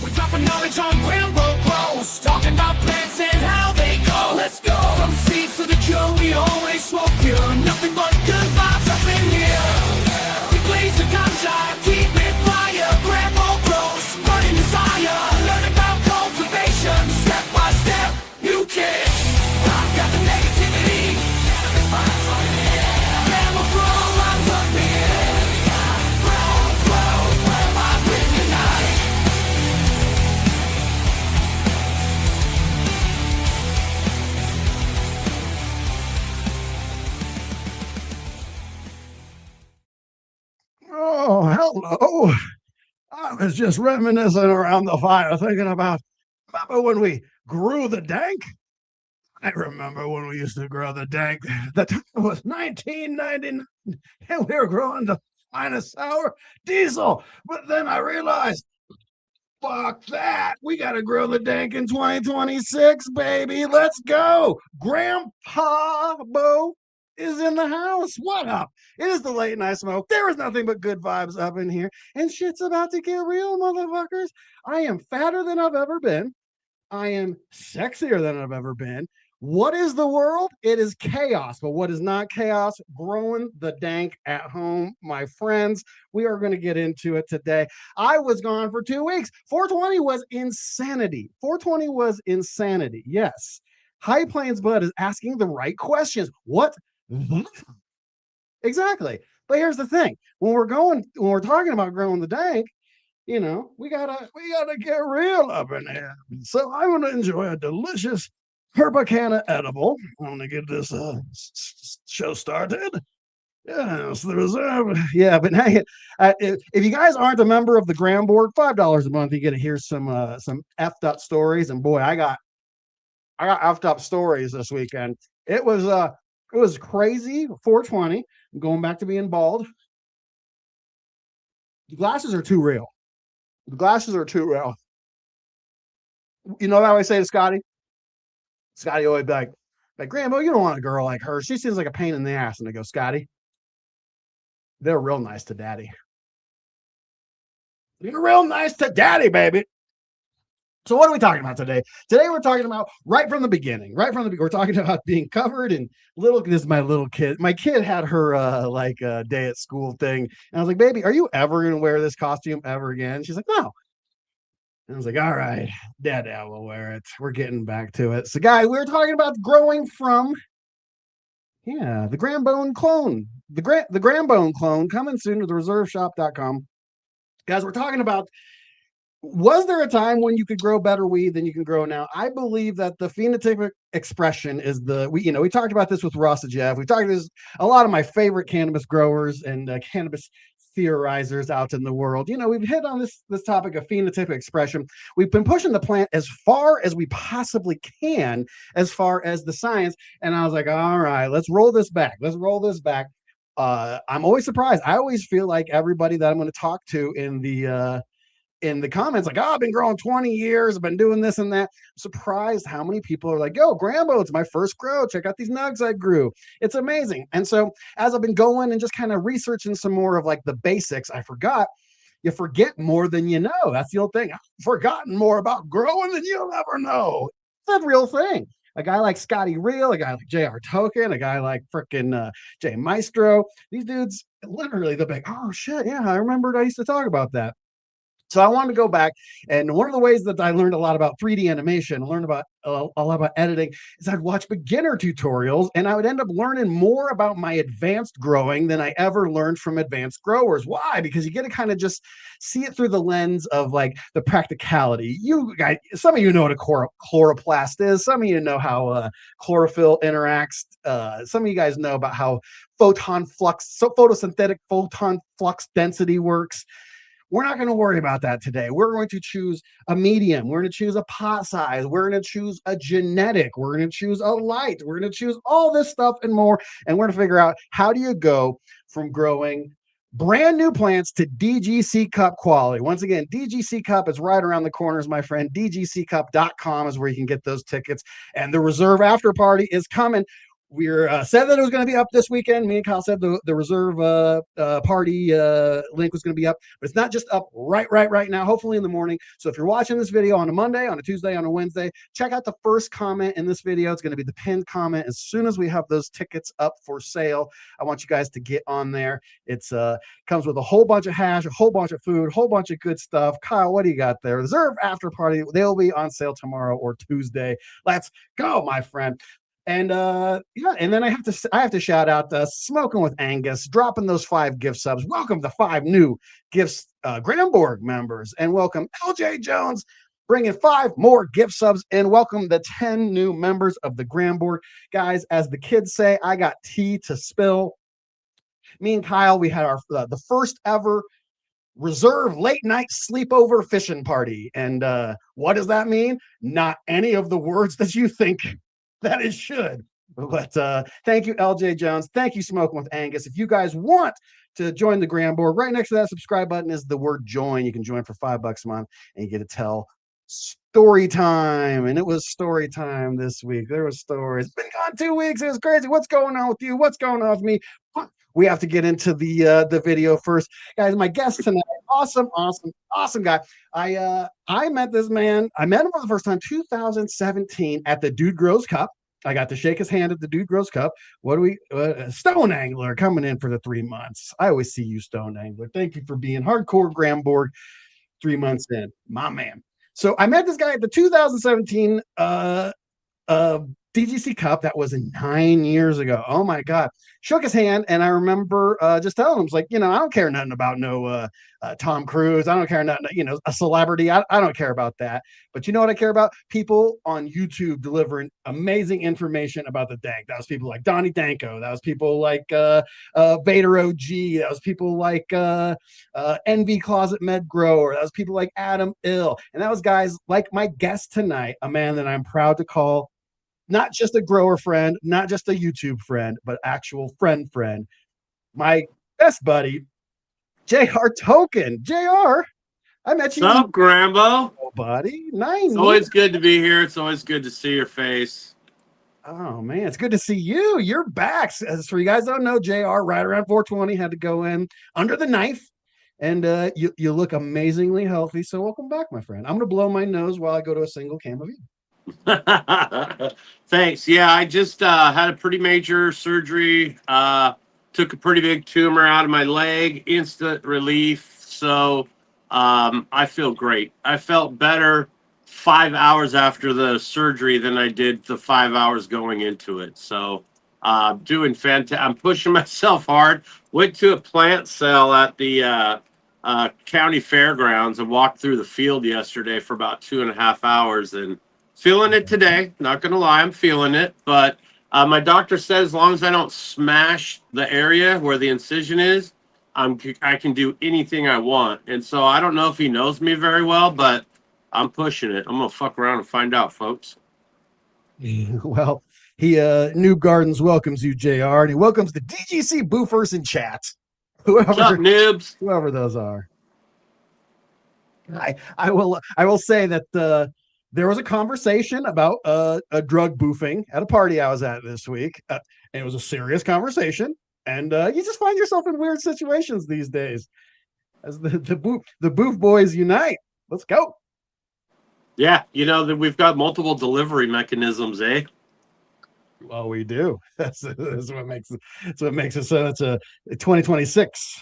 We're dropping knowledge on GRAMBO grows, talking about plants and how they go. Let's go. From seeds to the cure, we always smoke pure. Nothing but good vibes up in here. We blaze the ganja, keep it fire. GRAMBO grows, burning desire. Learn about cultivation, step by step. You can. I've got the negativity. Cannabis vibes on it. GRAMBO grows, vibes up here. Grow, my bring unite. Oh, hello. I was just reminiscing around the fire, thinking about, remember when we grew the dank? I remember when we used to grow the dank. The time was 1999, and we were growing the finest sour diesel. But then I realized, fuck that. We got to grow the dank in 2026, baby. Let's go. Grandpa Bo is in the house. What up? It is the late night smoke. There is nothing but good vibes up in here, and shit's about to get real, motherfuckers. I am fatter than I've ever been. I am sexier than I've ever been. What is the world? It is chaos. But what is not chaos? Growing the dank at home, my friends. We are going to get into it today. I was gone for 2 weeks. 420 was insanity. 420 was insanity. Yes. High Plains Bud is asking the right questions. What? Exactly. But here's the thing. When we're talking about growing the dank, you know, we gotta get real up in here. So I'm gonna enjoy a delicious Herbacana edible. I'm gonna get this show started. Yes, the reserve. Yeah, but hey, if you guys aren't a member of the GramBorg, $5 a month, you get to hear some effed up stories. And boy, I got effed up stories this weekend. It was crazy. 420. I'm going back to being bald. The glasses are too real. The glasses are too real. You know what I always say to Scotty? Scotty always be like, Grambo, you don't want a girl like her. She seems like a pain in the ass. And I go, Scotty, they're real nice to daddy. You're real nice to daddy, baby. So what are we talking about today? Today we're talking about right from the beginning. We're talking about being covered in little. This is my little kid. My kid had her day at school thing, and I was like, "Baby, are you ever going to wear this costume ever again?" She's like, "No." And I was like, "All right, Dad will wear it. We're getting back to it." So, guys, we're talking about growing from the GRAMBO clone, the GRAMBO clone coming soon to the reserveshop.com. Guys, we're talking about. Was there a time when you could grow better weed than you can grow now? I believe that the phenotypic expression is we talked about this with Ross and Jeff. We talked about this, a lot of my favorite cannabis growers and cannabis theorizers out in the world. You know, we've hit on this topic of phenotypic expression. We've been pushing the plant as far as we possibly can, as far as the science. And I was like, all right, let's roll this back. I'm always surprised. I always feel like everybody that I'm going to talk to in the comments, like, I've been growing 20 years, I've been doing this and that. I'm surprised how many people are like, yo, GRAMBO, it's my first grow. Check out these nugs I grew. It's amazing. And so as I've been going and just kind of researching some more of like the basics, I forgot. You forget more than you know. That's the old thing. I've forgotten more about growing than you'll ever know. It's a real thing. A guy like Scotty Real, a guy like JR Token, a guy like frickin' Jay Maestro. These dudes, literally, they're like, oh shit, yeah, I remembered I used to talk about that. So I wanted to go back, and one of the ways that I learned a lot about 3D animation, learned about a lot about editing, is I'd watch beginner tutorials, and I would end up learning more about my advanced growing than I ever learned from advanced growers. Why? Because you get to kind of just see it through the lens of like the practicality. You guys, some of you know what a chloroplast is. Some of you know how chlorophyll interacts. Some of you guys know about how photosynthetic photon flux density works. We're not going to worry about that today. We're going to choose a medium. We're going to choose a pot size. We're going to choose a genetic. We're going to choose a light. We're going to choose all this stuff and more. And we're going to figure out, how do you go from growing brand new plants to DGC Cup quality? Once again, DGC Cup is right around the corners, my friend. DGCcup.com is where you can get those tickets. And the Reserve After Party is coming. we're said that it was going to be up this weekend. Me and Kyle said the reserve party link was going to be up, but it's not just up right now. Hopefully in the morning. So if you're watching this video on a Monday, on a Tuesday, on a Wednesday, check out the first comment in this video. It's going to be the pinned comment. As soon as we have those tickets up for sale, I want you guys to get on there. It's comes with a whole bunch of hash, a whole bunch of food, a whole bunch of good stuff. Kyle, what do you got there? Reserve after party. They'll be on sale tomorrow or Tuesday. Let's go, my friend. And yeah, and then I have to shout out Smoking with Angus, dropping those 5 gift subs. Welcome the 5 new gifts, GramBorg members, and welcome LJ Jones, bringing 5 more gift subs, and welcome the 10 new members of the GramBorg. Guys, as the kids say, I got tea to spill. Me and Kyle, we had our the first ever reserve late night sleepover fishing party. And what does that mean? Not any of the words that you think that it should. But thank you, LJ Jones. Thank you, Smoking with Angus. If you guys want to join the GramBorg, right next to that subscribe button is the word join. You can join for $5 a month and you get to tell story time. And it was story time this week. There was stories. It's been gone 2 weeks. It was crazy. What's going on with you? What's going on with me? We have to get into the video first. Guys, my guest tonight, awesome guy. I met this man. I met him for the first time 2017 at the Dude Grows Cup. I got to shake his hand at the Dude Grows Cup. Stone Angler coming in for the 3 months. I always see you, Stone Angler. Thank you for being hardcore GramBorg 3 months in, my man. So I met this guy at the 2017 DGC Cup. That was 9 years ago. Oh my God. Shook his hand, and I remember just telling him, like, I don't care nothing about no Tom Cruise. I don't care nothing, a celebrity. I don't care about that. But you know what I care about? People on YouTube delivering amazing information about the dank. That was people like Donnie Danko. That was people like Vader OG. That was people like Envy Closet Med Grower. That was people like Adam Ill. And that was guys like my guest tonight, a man that I'm proud to call not just a grower friend, not just a YouTube friend, but actual friend. My best buddy, JR Token. JR, I met you. What's up, Grambo? Oh, buddy. It's always good to be here. It's always good to see your face. Oh, man. It's good to see you. You're back. As for you guys don't know, JR, right around 420, had to go in under the knife. And you look amazingly healthy. So welcome back, my friend. I'm going to blow my nose while I go to a single can of you. Thanks. Yeah, I just had a pretty major surgery. Took a pretty big tumor out of my leg. Instant relief. So I feel great. I felt better 5 hours after the surgery than I did the 5 hours going into it. So doing fantastic. I'm pushing myself hard. Went to a plant sale at the county fairgrounds and walked through the field yesterday for about 2.5 hours, and feeling it today. Not going to lie, I'm feeling it. But my doctor says as long as I don't smash the area where the incision is, I can do anything I want. And so I don't know if he knows me very well, but I'm pushing it. I'm going to fuck around and find out, folks. Well, he Noob Gardens welcomes you, JR, and he welcomes the DGC boofers in chat. What's up, noobs? Whoever those are. I will say that there was a conversation about a drug boofing at a party I was at this week, and it was a serious conversation. And you just find yourself in weird situations these days. As the boof boys unite, let's go. Yeah, that we've got multiple delivery mechanisms, eh? Well, we do. That's what makes it so. It's a 2026.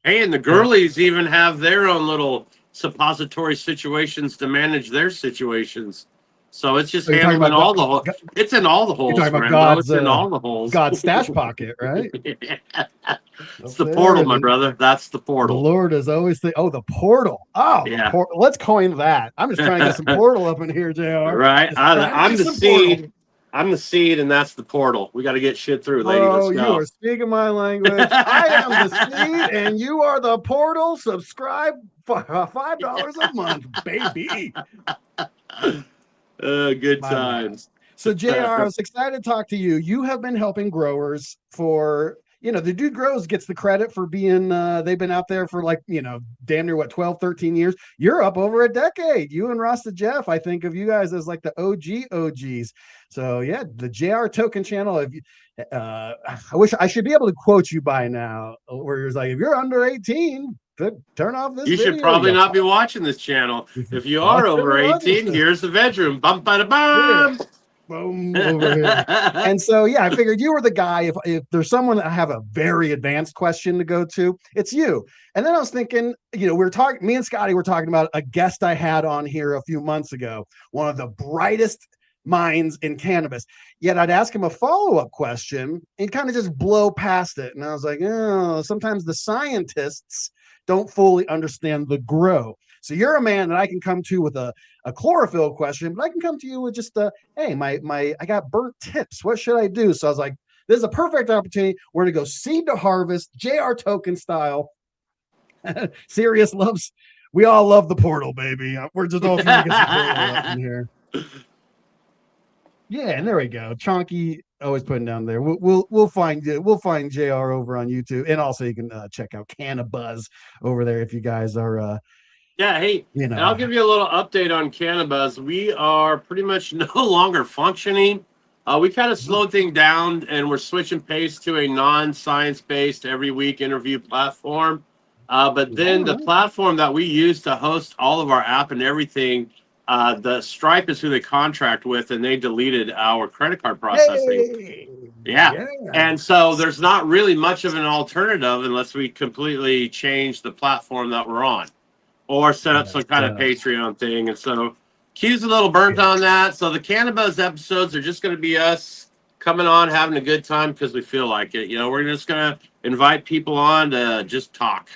Hey, and the girlies even have their own little suppository situations to manage their situations. So it's just handling all the holes. It's in all the holes. You're talking about it's in all the holes. God's stash pocket, right? Yeah. It's the portal, my brother. That's the portal. The Lord is always the portal. Oh, yeah. Let's coin that. I'm just trying to get some portal up in here, JR. Right. I'm the seed. Portal. I'm the seed, and that's the portal. We got to get shit through, lady. Let's go. You are speaking my language. I am the seed, and you are the portal. Subscribe for $5 a month, baby. Good times. So, JR, I was excited to talk to you. You have been helping growers for the dude grows gets the credit for being they've been out there for like, damn near 12, 13 years. You're up over a decade. You and Rasta Jeff, I think of you guys as like the OGs. So yeah, the JR Token channel. If you, I wish I should be able to quote you by now, where you're like, if you're under 18, turn off this You video. should probably not be watching this channel. If you are over 18, here's the bedroom. Bum, bada, bum. Boom over here. And so yeah, I figured you were the guy. If there's someone that I have a very advanced question to go to, it's you. And then I was thinking, me and Scotty were talking about a guest I had on here a few months ago, one of the brightest minds in cannabis. Yet I'd ask him a follow-up question and kind of just blow past it. And I was like, sometimes the scientists don't fully understand the grow. So you're a man that I can come to with a chlorophyll question, but I can come to you with just hey, I got burnt tips. What should I do? So I was like, this is a perfect opportunity. We're gonna go seed to harvest, JR Token style. Serious loves. We all love the portal, baby. We're just all trying to get some portal up in here. Yeah, and there we go. Chonky always putting down there. We'll find JR over on YouTube, and also you can check out Cannabis over there if you guys are. Yeah, hey, and I'll give you a little update on Cannabis. We are pretty much no longer functioning. We kind of slowed things down, and we're switching pace to a non-science-based every week interview platform. But then the platform that we use to host all of our app and everything, the Stripe is who they contract with, and they deleted our credit card processing. Hey! Yeah. And so there's not really much of an alternative unless we completely change the platform that we're on, or set up some kind of Patreon thing. And so Q's a little burnt on that. So the Cannabis episodes are just going to be us coming on, having a good time because we feel like it. We're just going to invite people on to just talk.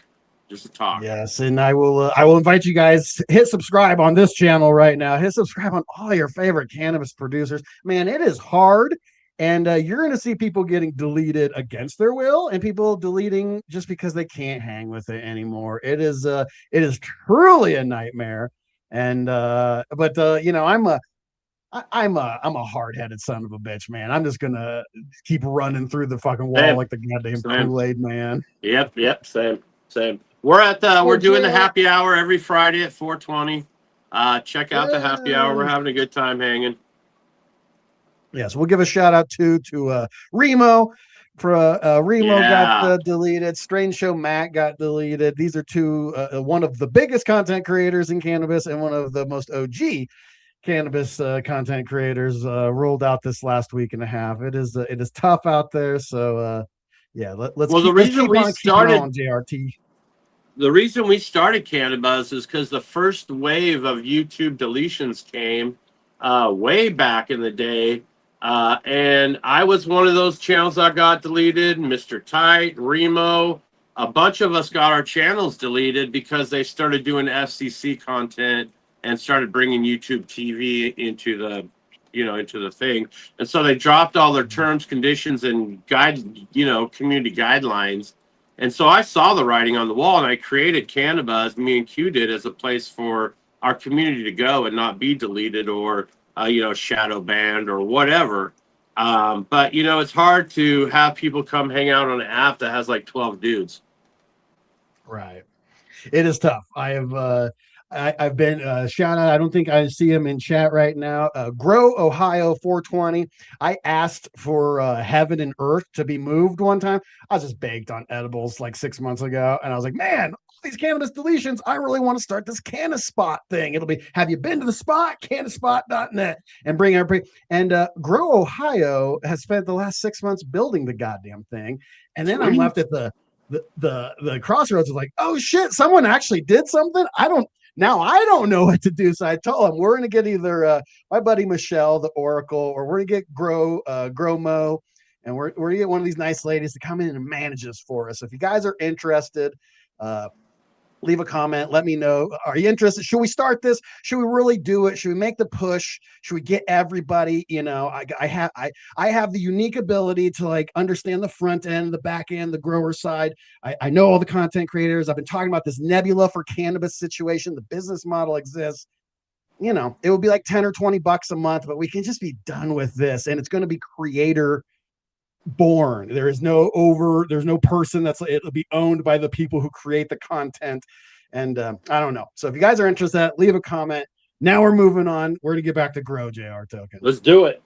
Just to talk. Yes, and I will invite you guys, hit subscribe on this channel right now. Hit subscribe on all your favorite cannabis producers. Man, it is hard. And you're going to see people getting deleted against their will, and people deleting just because they can't hang with it anymore. It is truly a nightmare. And I'm a hard-headed son of a bitch, man. I'm just gonna keep running through the fucking wall like the goddamn Kool-Aid man. Yep, same. We're doing the happy hour every Friday at 4:20. Check out the happy hour. We're having a good time hanging. Yes, we'll give a shout out to Remo for Remo got deleted. Strange Show Matt got deleted. These are two, one of the biggest content creators in cannabis and one of the most OG cannabis content creators rolled out this last week and a half. It is tough out there. So let's. Well, the reason we started on JRT. The reason we started Cannabis is because the first wave of YouTube deletions came way back in the day. And I was one of those channels that got deleted. Mr. Tight, Remo, a bunch of us got our channels deleted because they started doing FCC content and started bringing YouTube TV into the thing. And so they dropped all their terms, conditions, and community guidelines. And so I saw the writing on the wall, and I created Cannabis, me and Q did, as a place for our community to go and not be deleted or shadow banned or whatever. But it's hard to have people come hang out on an app that has like 12 dudes. Right. It is tough. I've been shout out. I don't think I see him in chat right now. Grow Ohio 420. I asked for Heaven and Earth to be moved one time. I was just baked on edibles like 6 months ago, and I was like, man, these cannabis deletions, I really want to start this Cannaspot thing. It'll be, have you been to the spot? Cannaspot.net, and bring everybody. And Grow Ohio has spent the last 6 months building the goddamn thing, and then I'm left at the crossroads of like, oh shit, someone actually did something. I don't know what to do. So I told him we're gonna get either my buddy Michelle, the Oracle, or we're gonna get Gromo, and we're gonna get one of these nice ladies to come in and manage this for us. If you guys are interested, leave a comment. Let me know. Are you interested? Should we start this? Should we really do it? Should we make the push? Should we get everybody? I have the unique ability to like understand the front end, the back end, the grower side. I know all the content creators. I've been talking about this nebula for cannabis situation. The business model exists. It would be like $10 or $20 a month, but we can just be done with this. And it's going to be creator born. There's no person it'll be owned by the people who create the content. And I don't know. So if you guys are interested, leave a comment. Now we're moving on. We're going to get back to Grow, JR Token. Let's do it.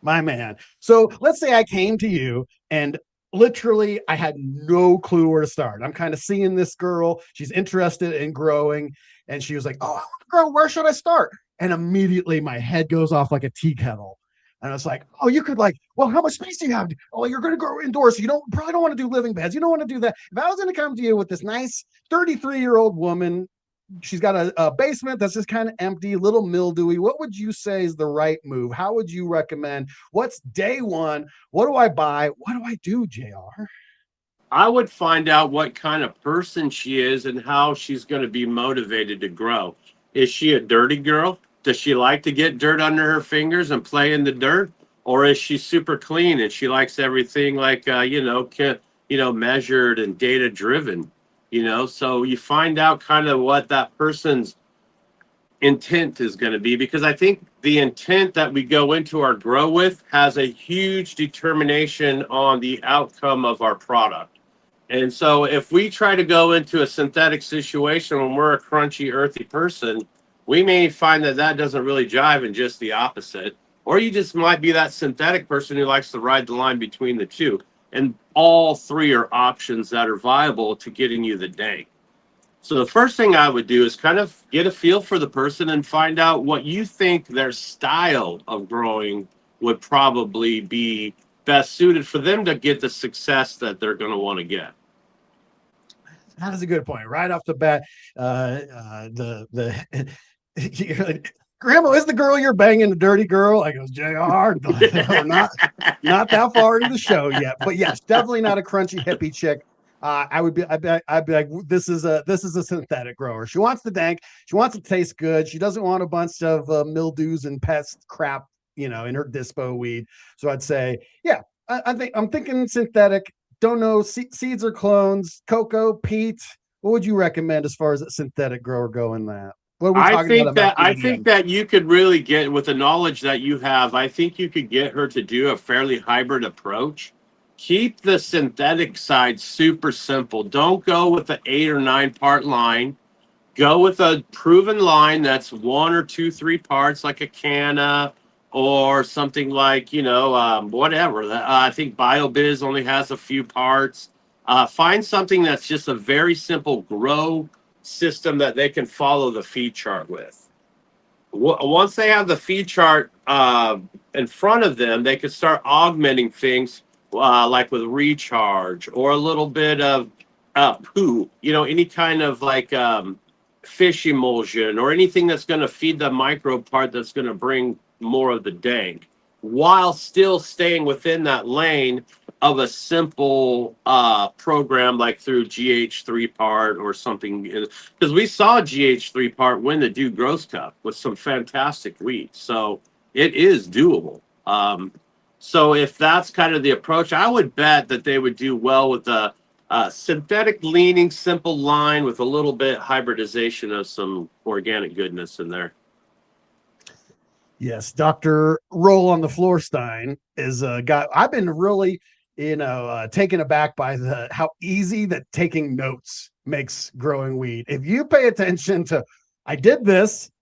My man. So let's say I came to you and literally I had no clue where to start. I'm kind of seeing this girl. She's interested in growing. And she was like, oh, I want to grow. Where should I start? And immediately my head goes off like a tea kettle. And I was like, oh, you could well, how much space do you have? Oh, you're going to grow indoors. So you probably don't want to do living beds. You don't want to do that. If I was going to come to you with this nice 33-year-old woman, she's got a basement that's just kind of empty, little mildewy. What would you say is the right move? How would you recommend? What's day one? What do I buy? What do I do, JR? I would find out what kind of person she is and how she's going to be motivated to grow. Is she a dirty girl? Does she like to get dirt under her fingers and play in the dirt? Or is she super clean and she likes everything measured and data driven? So you find out kind of what that person's intent is going to be, because I think the intent that we go into our grow with has a huge determination on the outcome of our product. And so if we try to go into a synthetic situation when we're a crunchy, earthy person, we may find that doesn't really jive and just the opposite. Or you just might be that synthetic person who likes to ride the line between the two. And all three are options that are viable to getting you the dank. So the first thing I would do is kind of get a feel for the person and find out what you think their style of growing would probably be best suited for them to get the success that they're going to want to get. That is a good point. Right off the bat, Grandma, is the girl you're banging a dirty girl? I goes, JR, not that far into the show yet, but yes, definitely not a crunchy hippie chick. I'd be like, this is a synthetic grower. She wants the dank. She wants it to taste good. She doesn't want a bunch of mildews and pest crap, in her dispo weed. So I'd say, yeah, I'm thinking synthetic. Don't know seeds or clones, cocoa, peat. What would you recommend as far as a synthetic grower go in that? I think that you could really get, with the knowledge that you have, I think you could get her to do a fairly hybrid approach. Keep the synthetic side super simple. Don't go with the 8 or 9 part line. Go with a proven line that's 1 or 2, 3 parts, like a Canna or something like, whatever. I think BioBiz only has a few parts. Find something that's just a very simple grow system that they can follow the feed chart with. Once they have the feed chart in front of them, they can start augmenting things like with recharge or a little bit of poo, any kind of fish emulsion or anything that's going to feed the microbe part that's going to bring more of the dank, while still staying within that lane of a simple program like through GH3 part or something. Because we saw GH3 part win the Dude Gross Cup with some fantastic wheat. So it is doable. So if that's kind of the approach, I would bet that they would do well with a synthetic leaning, simple line with a little bit hybridization of some organic goodness in there. Yes, Dr. Roll on the Floorstein is a guy. I've been really, taken aback by how easy that taking notes makes growing weed. If you pay attention to, I did this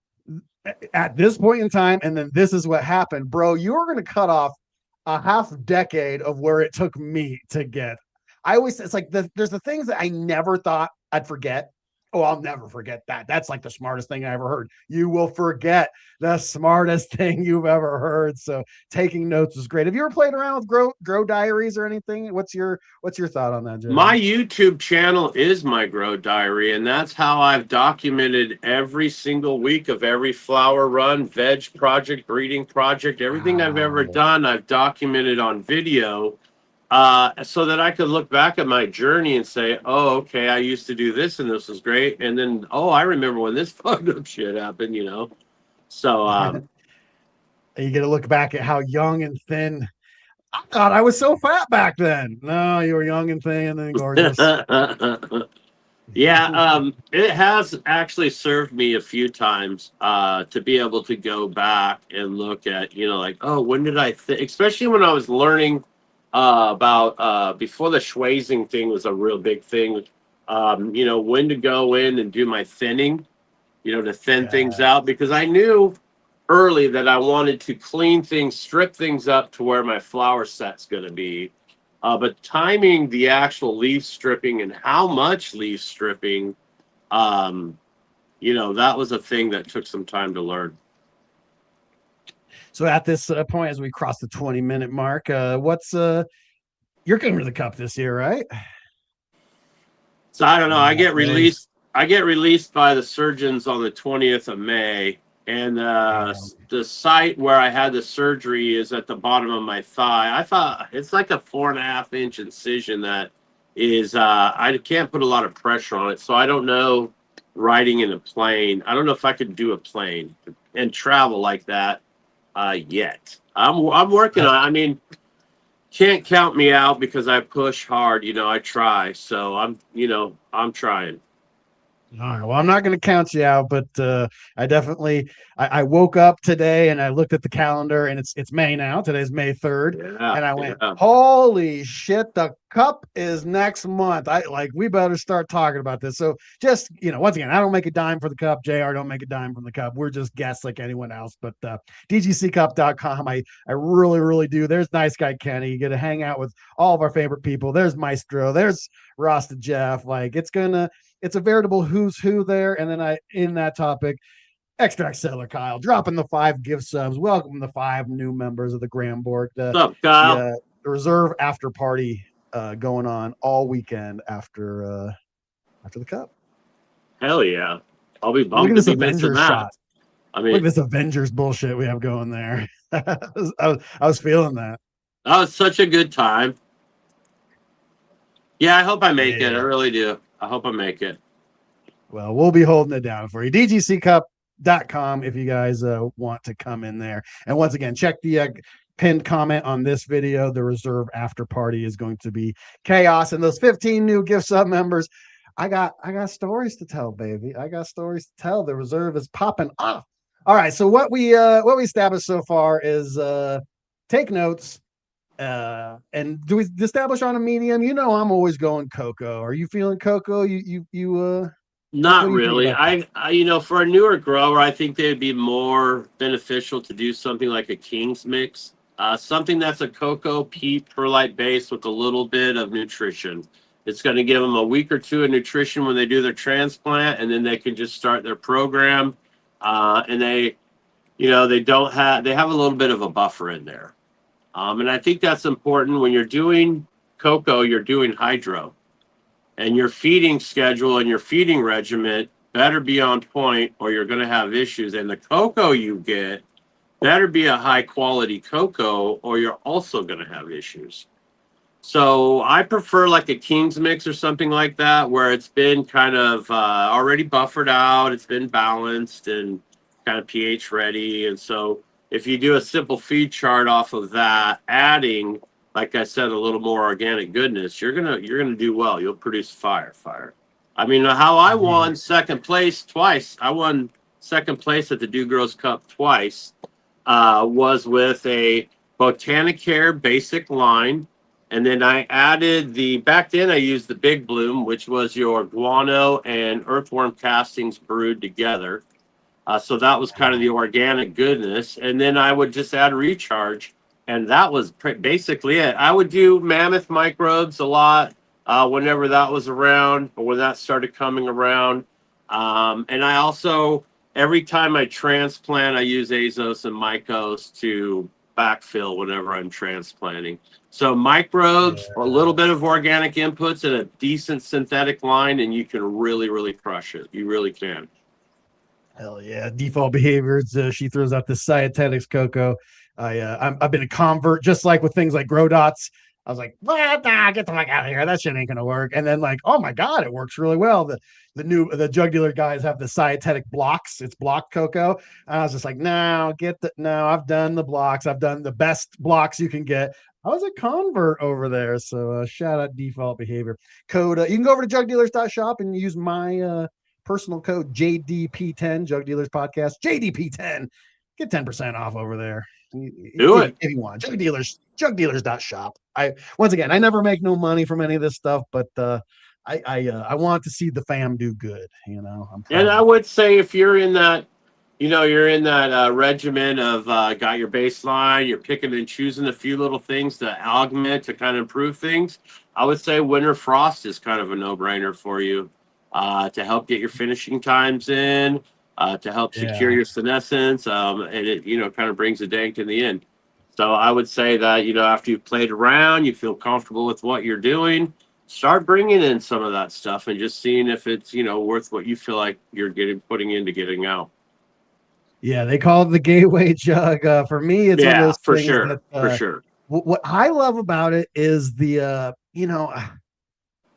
at this point in time, and then this is what happened, bro, you're going to cut off a half decade of where it took me to get. It's like there's the things that I never thought I'd forget. Oh, I'll never forget that. That's like the smartest thing I ever heard. You will forget the smartest thing you've ever heard. So taking notes is great. Have you ever played around with grow diaries or anything? What's your thought on that, Jay? My YouTube channel is my grow diary, and that's how I've documented every single week of every flower run, veg project, breeding project, everything I've ever done, I've documented on video. So that I could look back at my journey and say, oh, okay, I used to do this and this was great. And then, oh, I remember when this fucked up shit happened, So you get to look back at how young and thin. I thought I was so fat back then. No, you were young and thin and gorgeous. Yeah, it has actually served me a few times to be able to go back and look at, oh, when did I think, especially when I was learning about before the schwazing thing was a real big thing. When to go in and do my thinning, to thin things Yeah. out, because I knew early that I wanted to clean things, strip things up to where my flower set's going to be. But timing the actual leaf stripping and how much leaf stripping, that was a thing that took some time to learn. So at this point, as we cross the 20-minute mark, what's you're coming to the Cup this year, right? So I don't know. I get Nice. released. I get released by the surgeons on the 20th of May, and the site where I had the surgery is at the bottom of my thigh. I thought it's like a 4.5-inch incision that is. I can't put a lot of pressure on it, so I don't know riding in a plane. I don't know if I could do a plane and travel like that yet. I'm working on. I mean, can't count me out because I push hard. I try. So I'm trying. All right. Well, I'm not going to count you out, but I definitely I woke up today and I looked at the calendar, and it's May now. Today's May 3rd, and I went, holy shit, the Cup is next month. We better start talking about this. So just once again, I don't make a dime for the Cup. JR don't make a dime from the Cup. We're just guests like anyone else. But DGCcup.com, I really, really do. There's nice guy Kenny. You get to hang out with all of our favorite people. There's Maestro. There's Rasta Jeff. It's a veritable who's who there. And then in that topic, Extract Seller Kyle dropping the 5 gift subs. Welcome the 5 new members of the GramBorg. What's up, Kyle? The reserve after party going on all weekend after the Cup. Hell yeah! I'll be bummed. Look at this Avengers shot. I mean, look at this Avengers bullshit we have going there. I was feeling that. That was such a good time. Yeah, I hope I make it. I really do. I hope I make it. Well, we'll be holding it down for you. DGCcup.com if you guys want to come in there. And once again, check the pinned comment on this video. The reserve after party is going to be chaos. And those 15 new gift sub members, I got stories to tell, baby. I got stories to tell. The reserve is popping off. All right. So what we established so far is take notes. And do we establish on a medium? I'm always going cocoa. Are you feeling cocoa? You Not really. I for a newer grower, I think they'd be more beneficial to do something like a King's mix, something that's a cocoa peat perlite base with a little bit of nutrition. It's going to give them a week or two of nutrition when they do their transplant, and then they can just start their program. And they have a little bit of a buffer in there. And I think that's important when you're doing cocoa, you're doing hydro. And your feeding schedule and your feeding regimen better be on point or you're going to have issues. And the cocoa you get better be a high quality cocoa or you're also going to have issues. So I prefer like a King's mix or something like that where it's been kind of already buffered out, it's been balanced and kind of pH ready. And so if you do a simple feed chart off of that, adding, like I said, a little more organic goodness, you're gonna do well. You'll produce fire. I mean, how I won second place twice. I won second place at the Do Grows Cup twice. Was with a Botanicare basic line, and then I added back then I used the Big Bloom, which was your guano and earthworm castings brewed together. So that was kind of the organic goodness. And then I would just add recharge. And that was basically it. I would do mammoth microbes a lot whenever that was around or when that started coming around. And I also, every time I transplant, I use Azos and Mycos to backfill whenever I'm transplanting. So microbes, a little bit of organic inputs and a decent synthetic line, and you can really, really crush it. You really can. Hell yeah. Default behaviors. She throws out the Cyatetics cocoa. I've been a convert, just like with things like Grow Dots. I was like, get the fuck out of here. That shit ain't gonna work. And then oh my God, it works really well. The Jug Dealer guys have the Cyatec blocks. It's block cocoa. And I was just like, no, I've done the blocks. I've done the best blocks you can get. I was a convert over there. So shout out Default Behavior. Code, you can go over to jugdealers.shop and use my personal code JDP10, Jug Dealers Podcast, JDP10. Get 10% off over there. Do it if you want. Jug Dealers, jugdealers.shop. Once again, I never make no money from any of this stuff, but I want to see the fam do good. And I would say if you're in that, you're in that regimen of got your baseline, you're picking and choosing a few little things to augment to kind of improve things. I would say Winter Frost is kind of a no-brainer for you to help get your finishing times in, to help secure your senescence, and it kind of brings a dank in the end. So I would say that after you've played around, you feel comfortable with what you're doing, start bringing in some of that stuff and just seeing if it's worth what you feel like you're putting into getting out. Yeah, they call it the gateway jug. For me, it's one of those for things sure, that, for sure. What I love about it is the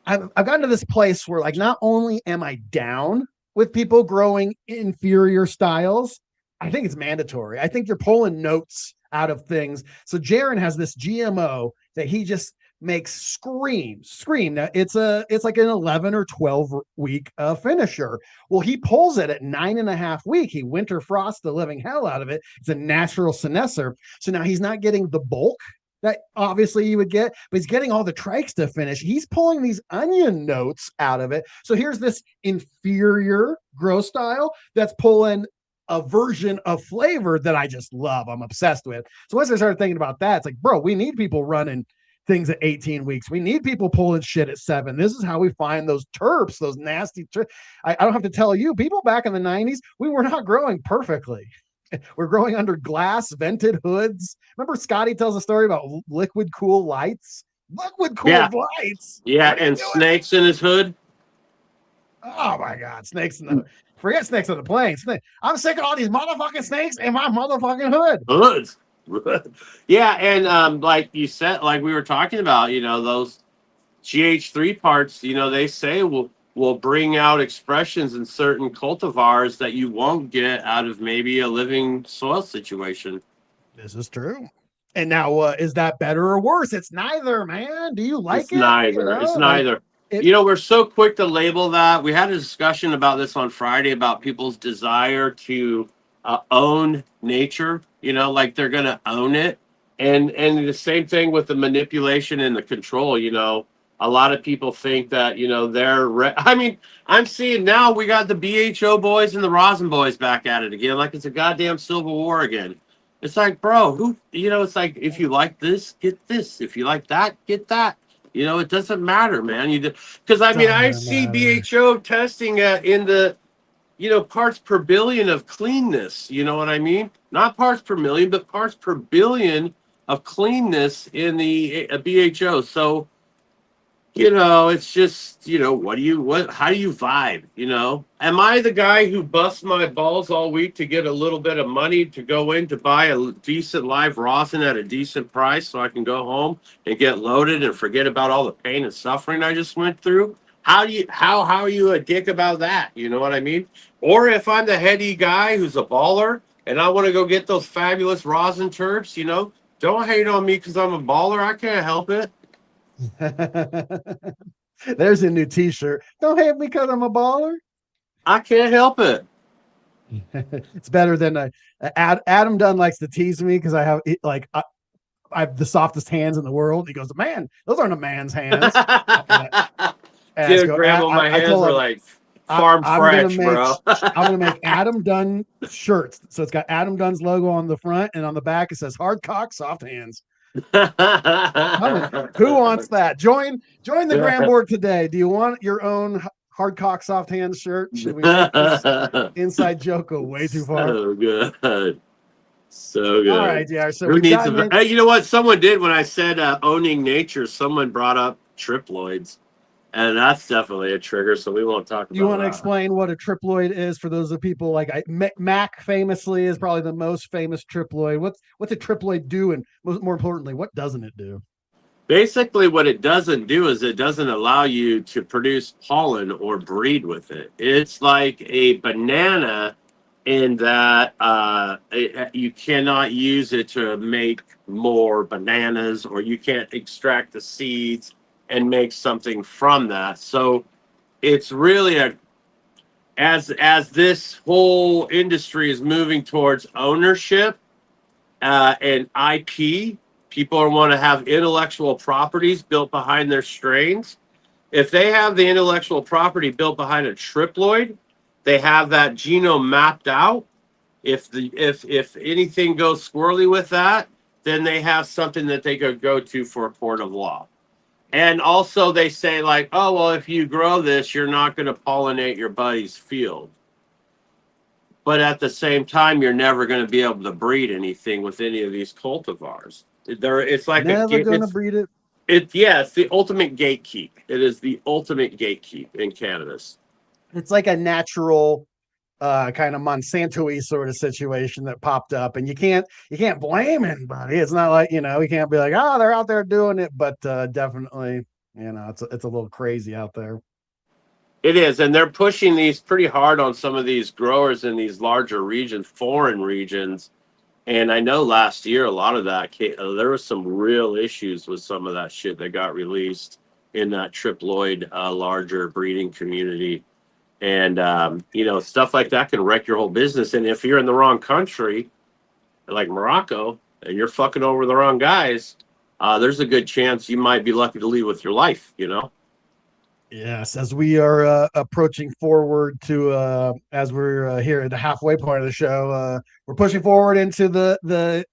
I've gotten to this place where, like, not only am I down with people growing inferior styles, I think it's mandatory. I think you're pulling notes out of things. So Jaron has this GMO that he just makes scream. Now it's like an 11 or 12 week finisher. Well, he pulls it at 9.5 week. He winter frosts the living hell out of it. It's a natural senescer. So now he's not getting the bulk that obviously you would get, but he's getting all the trikes to finish. He's pulling these onion notes out of it. So here's this inferior grow style that's pulling a version of flavor that I just love. I'm obsessed with. So once I started thinking about that, it's like, bro, we need people running things at 18 weeks. We need people pulling shit at 7. This is how we find those terps, those nasty I don't have to tell you, people back in the 90s, we were not growing perfectly. We're growing under glass vented hoods. Remember Scotty tells a story about liquid cool lights? Liquid cooled lights. Yeah, and snakes in his hood. Oh my God, snakes in the forget snakes on the plane. I'm sick of all these motherfucking snakes in my motherfucking hood. Hoods. Yeah, and like you said, like we were talking about, those GH3 parts, they say will bring out expressions in certain cultivars that you won't get out of maybe a living soil situation. This is true. And now, is that better or worse? It's neither, man. Do you like it's it? Neither. It's neither. We're so quick to label that. We had a discussion about this on Friday about people's desire to own nature, like they're going to own it. And the same thing with the manipulation and the control, a lot of people think that, I'm seeing now we got the BHO boys and the rosin boys back at it again. Like it's a goddamn civil war again. It's like, bro, it's like, if you like this, get this. If you like that, get that. It doesn't matter, man. Because I see BHO testing in the, parts per billion of cleanness. You know what I mean? Not parts per million, but parts per billion of cleanness in the BHO. So, it's just, how do you vibe? Am I the guy who busts my balls all week to get a little bit of money to go in to buy a decent live rosin at a decent price so I can go home and get loaded and forget about all the pain and suffering I just went through? How are you a dick about that? You know what I mean? Or if I'm the heady guy who's a baller and I want to go get those fabulous rosin terps, don't hate on me because I'm a baller. I can't help it. There's a new t-shirt. Don't hate me because I'm a baller. I can't help it. It's better than Adam Dunn likes to tease me because I have the softest hands in the world. He goes, man, those aren't a man's hands. Dude, GRAMBO, my hands were like farm fresh, bro. I'm gonna make Adam Dunn shirts. So it's got Adam Dunn's logo on the front, and on the back it says hard cock, soft hands. Who wants that? Join the GramBorg today. Do you want your own hard cock, soft hands shirt? Should we make this inside joke go way too far? So good. So good. All right, yeah. So hey, you know what? Someone did when I said owning nature. Someone brought up triploids, and that's definitely a trigger. So we won't talk about. You want to explain what a triploid is for those of people like Mac famously is probably the most famous triploid. What's a triploid do, and more importantly, what doesn't it do? Basically, what it doesn't do is it doesn't allow you to produce pollen or breed with it. It's like a banana in that you cannot use it to make more bananas, or you can't extract the seeds and make something from that. So it's really as this whole industry is moving towards ownership and IP, People want to have intellectual properties built behind their strains. If they have the intellectual property built behind a triploid, they have that genome mapped out. If anything goes squirrely with that, then they have something that they could go to for a court of law. And also they say like, oh, well, if you grow this, you're not going to pollinate your buddy's field. But at the same time, you're never going to be able to breed anything with any of these cultivars. It's like Never gonna breed it. It's the ultimate gatekeep. It is the ultimate gatekeep in cannabis. It's like a natural kind of Monsanto-y sort of situation that popped up, and you can't blame anybody. It's not like, you can't be like, oh, they're out there doing it, but definitely, it's a little crazy out there. It is, and they're pushing these pretty hard on some of these growers in these larger regions, foreign regions. And I know last year a lot of that there was some real issues with some of that shit that got released in that triploid larger breeding community. And stuff like that can wreck your whole business. And if you're in the wrong country, like Morocco, and you're fucking over the wrong guys, there's a good chance you might be lucky to leave with your life. Yes, as we are approaching forward to as we're here at the halfway point of the show, we're pushing forward into the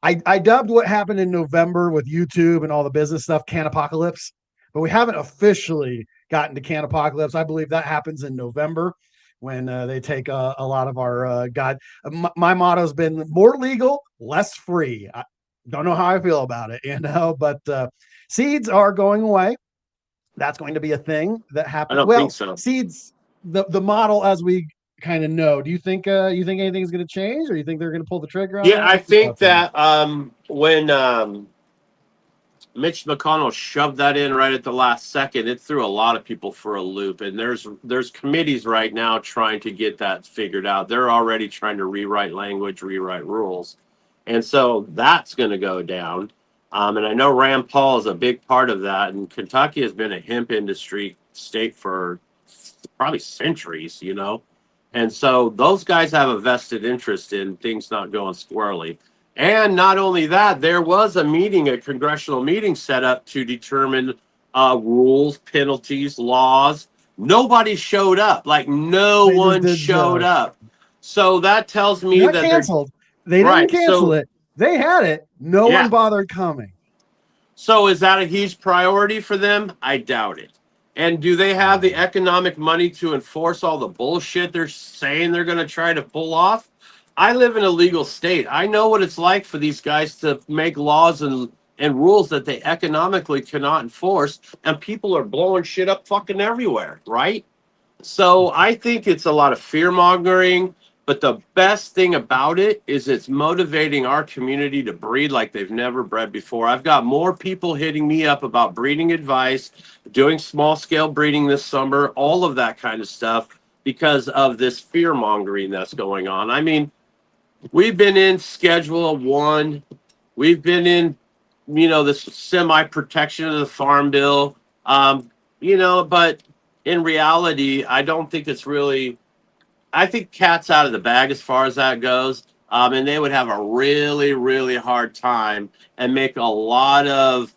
I dubbed what happened in November with YouTube and all the business stuff Cannapocalypse, but we haven't officially gotten to Cannapocalypse. I believe that happens in November when they take a lot of our my motto has been more legal, less free. I don't know how I feel about it, but seeds are going away. That's going to be a thing that happens. I don't think so. Seeds, the model as we kind of know. Do you think anything's going to change, or you think they're going to pull the trigger on that? I think that when Mitch McConnell shoved that in right at the last second, it threw a lot of people for a loop. And there's committees right now trying to get that figured out. They're already trying to rewrite language, rewrite rules. And so that's going to go down. And I know Rand Paul is a big part of that. And Kentucky has been a hemp industry state for probably centuries, And so those guys have a vested interest in things not going squirrely. And not only that, there was a congressional meeting set up to determine rules, penalties, laws. Nobody showed up. Like no one showed up. So that tells me that canceled. They didn't cancel it. They had it. No one bothered coming. So is that a huge priority for them? I doubt it. And do they have the economic money to enforce all the bullshit they're saying they're going to try to pull off? I live in a legal state. I know what it's like for these guys to make laws and rules that they economically cannot enforce, and people are blowing shit up fucking everywhere, right? So I think it's a lot of fear-mongering. But the best thing about it is it's motivating our community to breed like they've never bred before. I've got more people hitting me up about breeding advice, doing small-scale breeding this summer, all of that kind of stuff because of this fear-mongering that's going on. I mean, we've been in Schedule 1. We've been in, this semi-protection of the Farm Bill, but in reality, I don't think it's really... I think cat's out of the bag as far as that goes. And they would have a really, really hard time and make a lot of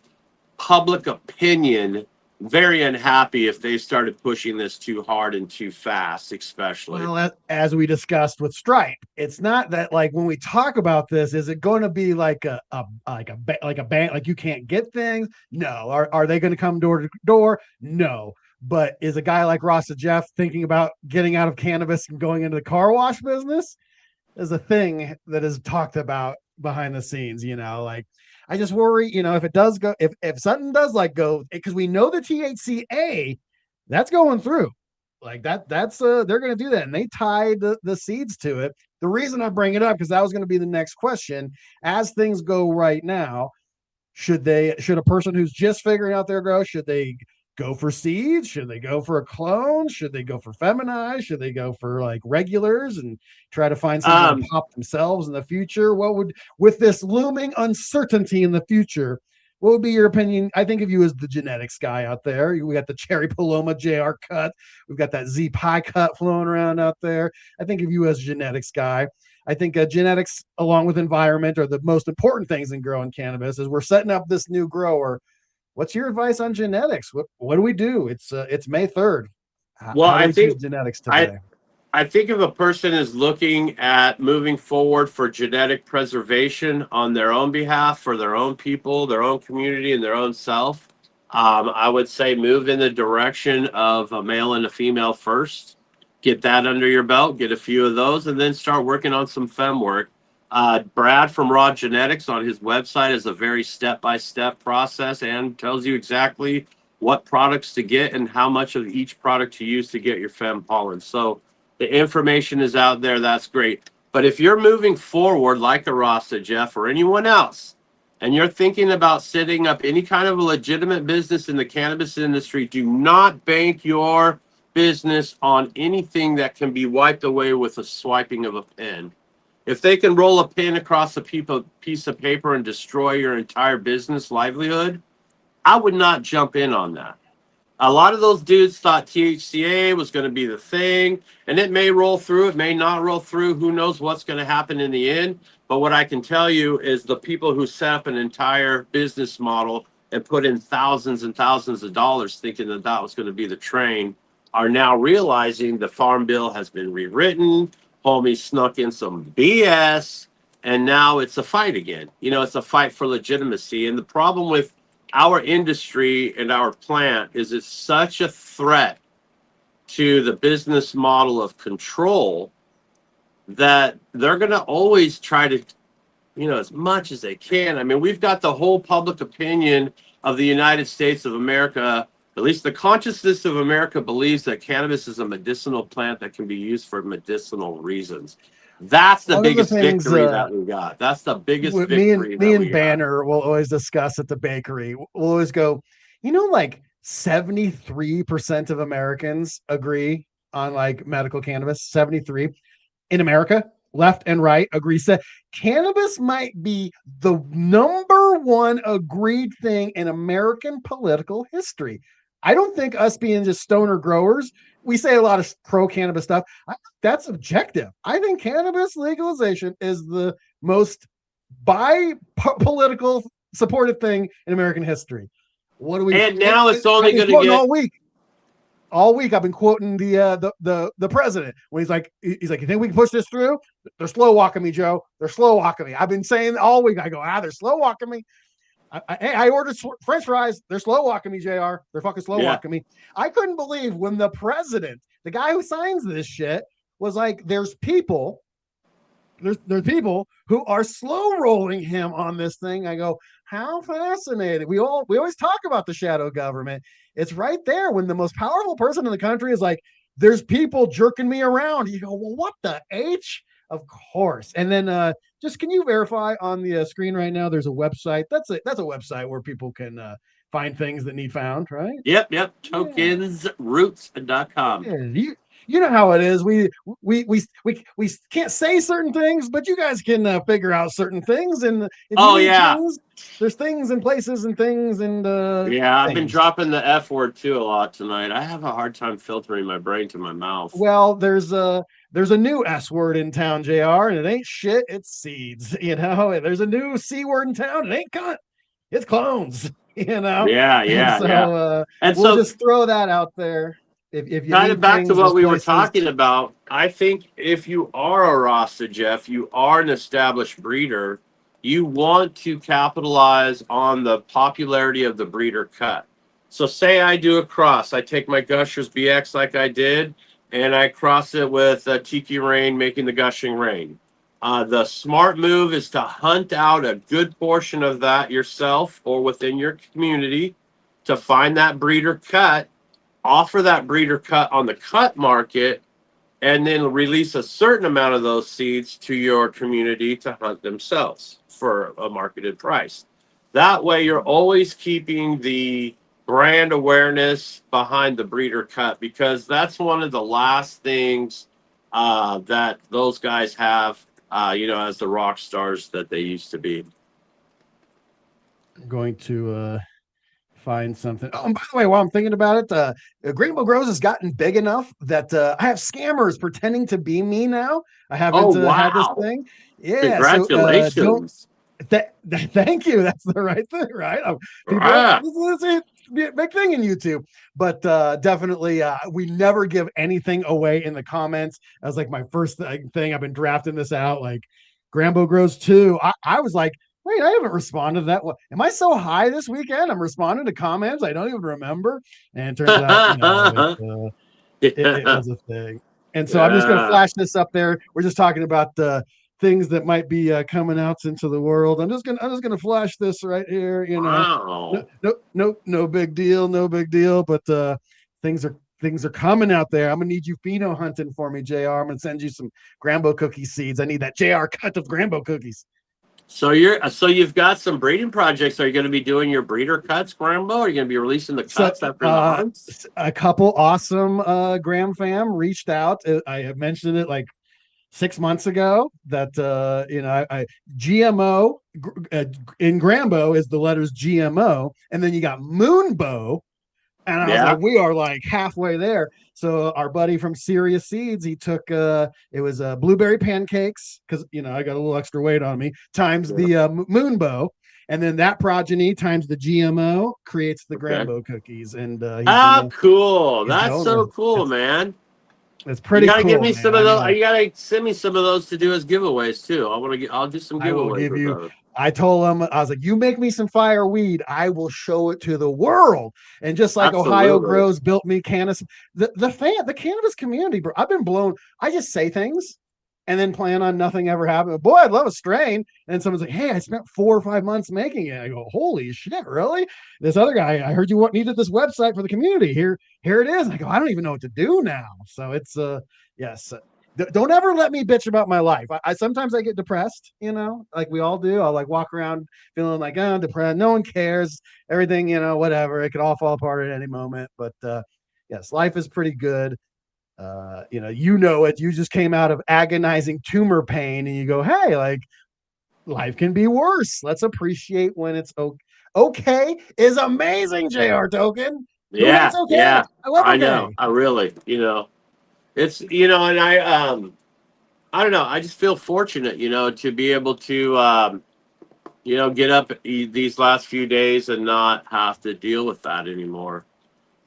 public opinion very unhappy if they started pushing this too hard and too fast, especially. Well, as we discussed with Stripe, it's not that like when we talk about this, is it going to be like a ban, like you can't get things? No. Are they going to come door to door? No. But is a guy like Rasta Jeff thinking about getting out of cannabis and going into the car wash business? Is a thing that is talked about behind the scenes, like I just worry, if it does go, if something does like go, because we know the THCA that's going through like that's they're going to do that. And they tied the seeds to it. The reason I bring it up, because that was going to be the next question. As things go right now, should a person who's just figuring out their grow, should they go for seeds? Should they go for a clone? Should they go for feminized? Should they go for like regulars and try to find something to pop themselves in the future? What would, with this looming uncertainty in the future, What would be your opinion? I think of you as the genetics guy out there. We got the Cherry Paloma JR cut. We've got that Z Pie cut flowing around out there. I think of you as a genetics guy. I think genetics, along with environment, are the most important things in growing cannabis. As we're setting up this new grower, what's your advice on genetics? What do we do? It's May 3rd. Well, How do I we think choose genetics today? I think if a person is looking at moving forward for genetic preservation on their own behalf, for their own people, their own community, and their own self, I would say move in the direction of a male and a female first. Get that under your belt, get a few of those, and then start working on some fem work. Brad from Raw Genetics on his website is a very step-by-step process and tells you exactly what products to get and how much of each product to use to get your fem pollen. So the information is out there. That's great. But if you're moving forward like a Rasta, Jeff, or anyone else, and you're thinking about setting up any kind of a legitimate business in the cannabis industry, do not bank your business on anything that can be wiped away with a swiping of a pen. If they can roll a pin across a piece of paper and destroy your entire business livelihood, I would not jump in on that. A lot of those dudes thought THCA was going to be the thing, and it may roll through, it may not roll through. Who knows what's going to happen in the end? But what I can tell you is the people who set up an entire business model and put in thousands and thousands of dollars thinking that that was going to be the train are now realizing the farm bill has been rewritten. Homie snuck in some BS, and now it's a fight again. You know, it's a fight for legitimacy. And the problem with our industry and our plant is it's such a threat to the business model of control that they're going to always try to, you know, as much as they can. I mean, we've got the whole public opinion of the United States of America, at least the consciousness of America believes that cannabis is a medicinal plant that can be used for medicinal reasons. That's the biggest victory that we got. That's the biggest victory. Me and Banner will always discuss at the bakery. We'll always go, you know, like 73% of Americans agree on like medical cannabis. 73 in America, left and right agree. Cannabis might be the number one agreed thing in American political history. I don't think us being just stoner growers, we say a lot of pro-cannabis stuff. That's objective. I think cannabis legalization is the most political supported thing in American history. What do we? And now it's only going to get all week. I've been quoting the president when he's like, you think we can push this through? They're slow walking me, Joe. They're slow walking me. I've been saying all week. I go, they're slow walking me. I ordered French fries. They're slow walking me, JR. They're fucking slow walking me. I couldn't believe when the president, the guy who signs this shit, was like, there's people who are slow rolling him on this thing. I go, how fascinating. We always talk about the shadow government. It's right there when the most powerful person in the country is like, there's people jerking me around. You go, well, what the H? Of course. And then just can you verify on the screen right now? There's a website. That's a website where people can find things that need found, right? Yep. Tokensroots.com. Yeah, you know how it is. We can't say certain things, but you guys can figure out certain things. And things, there's things and places and things and I've been dropping the F word too a lot tonight. I have a hard time filtering my brain to my mouth. Well, there's a new S word in town, JR, and it ain't shit, it's seeds. You know, there's a new C word in town, it ain't cunt, it's clones. You know, and we'll just throw that out there. If you kind of back to what we were talking about, I think if you are a Rasta, Jeff, you are an established breeder, you want to capitalize on the popularity of the breeder cut. So say I do a cross, I take my Gushers BX like I did, and I cross it with Tiki Rain, making the Gushing Rain. The smart move is to hunt out a good portion of that yourself or within your community to find that breeder cut, offer that breeder cut on the cut market, and then release a certain amount of those seeds to your community to hunt themselves for a marketed price. That way you're always keeping the brand awareness behind the breeder cut, because that's one of the last things that those guys have, as the rock stars that they used to be. I'm going to find something. Oh, and by the way, while I'm thinking about it, GRAMBO Grows has gotten big enough that I have scammers pretending to be me now. I Oh, haven't had this wow. thing. Yeah, so don't. Congratulations. Thank you. That's the right thing, right? People, Ah, this is a big thing in YouTube, but definitely, we never give anything away in the comments. As like my first thing. I've been drafting this out. Like GRAMBO Grows 2. I was like, wait, I haven't responded to that. What am I so high this weekend? I'm responding to comments I don't even remember. And it turns out, it yeah. was a thing. And so I'm just going to Yeah. flash this up there. We're just talking about the things that might be coming out into the world. I'm just gonna flash this right here. No, Wow. no big deal, no big deal. But things are coming out there. I'm gonna need you pheno hunting for me, Jr. I'm gonna send you some GRAMBO cookie seeds. I need that Jr. cut of GRAMBO cookies. So you've got some breeding projects. Are you going to be doing your breeder cuts, Grambo? Are you going to be releasing the So cuts after the hunts? a couple awesome GramFam reached out. I have mentioned it like 6 months ago that I GMO in GRAMBO is the letters GMO, and then you got Moonbow, and I was Yeah. like, we are like halfway there. So our buddy from Serious Seeds, he took it was blueberry pancakes because I got a little extra weight on me times Yeah. the Moonbow, and then that progeny times the GMO creates the Okay. GRAMBO cookies, and Cool. he's That's going so with cool, it's man. it's You pretty got to give cool, me man. some of those. You got to send me some of those to do as giveaways too. I'll do some I will giveaways give with you. those. I told him, I was like, you make me some fire weed, I will show it to the world. And just like Ohio Absolutely. Grows built me cannabis, the cannabis community, bro. I've been blown. I just say things and then plan on nothing ever happening. Boy, I'd love a strain. And someone's like, hey, I spent 4 or 5 months making it. I go, holy shit, really? This other guy, I heard you needed this website for the community. Here it is. And I go, I don't even know what to do now. So it's yes, don't ever let me bitch about my life. I sometimes I get depressed, like we all do. I'll like walk around feeling like, oh, I'm depressed. No one cares. Everything, whatever. It could all fall apart at any moment. But yes, life is pretty good. It. You just came out of agonizing tumor pain, and you go, hey, like life can be worse. Let's appreciate when it's okay. Okay is amazing, Jr. Token. Who hates Yeah. okay? Yeah. I love I know. okay. I really, it's, and I don't know. I just feel fortunate, to be able to, get up these last few days and not have to deal with that anymore.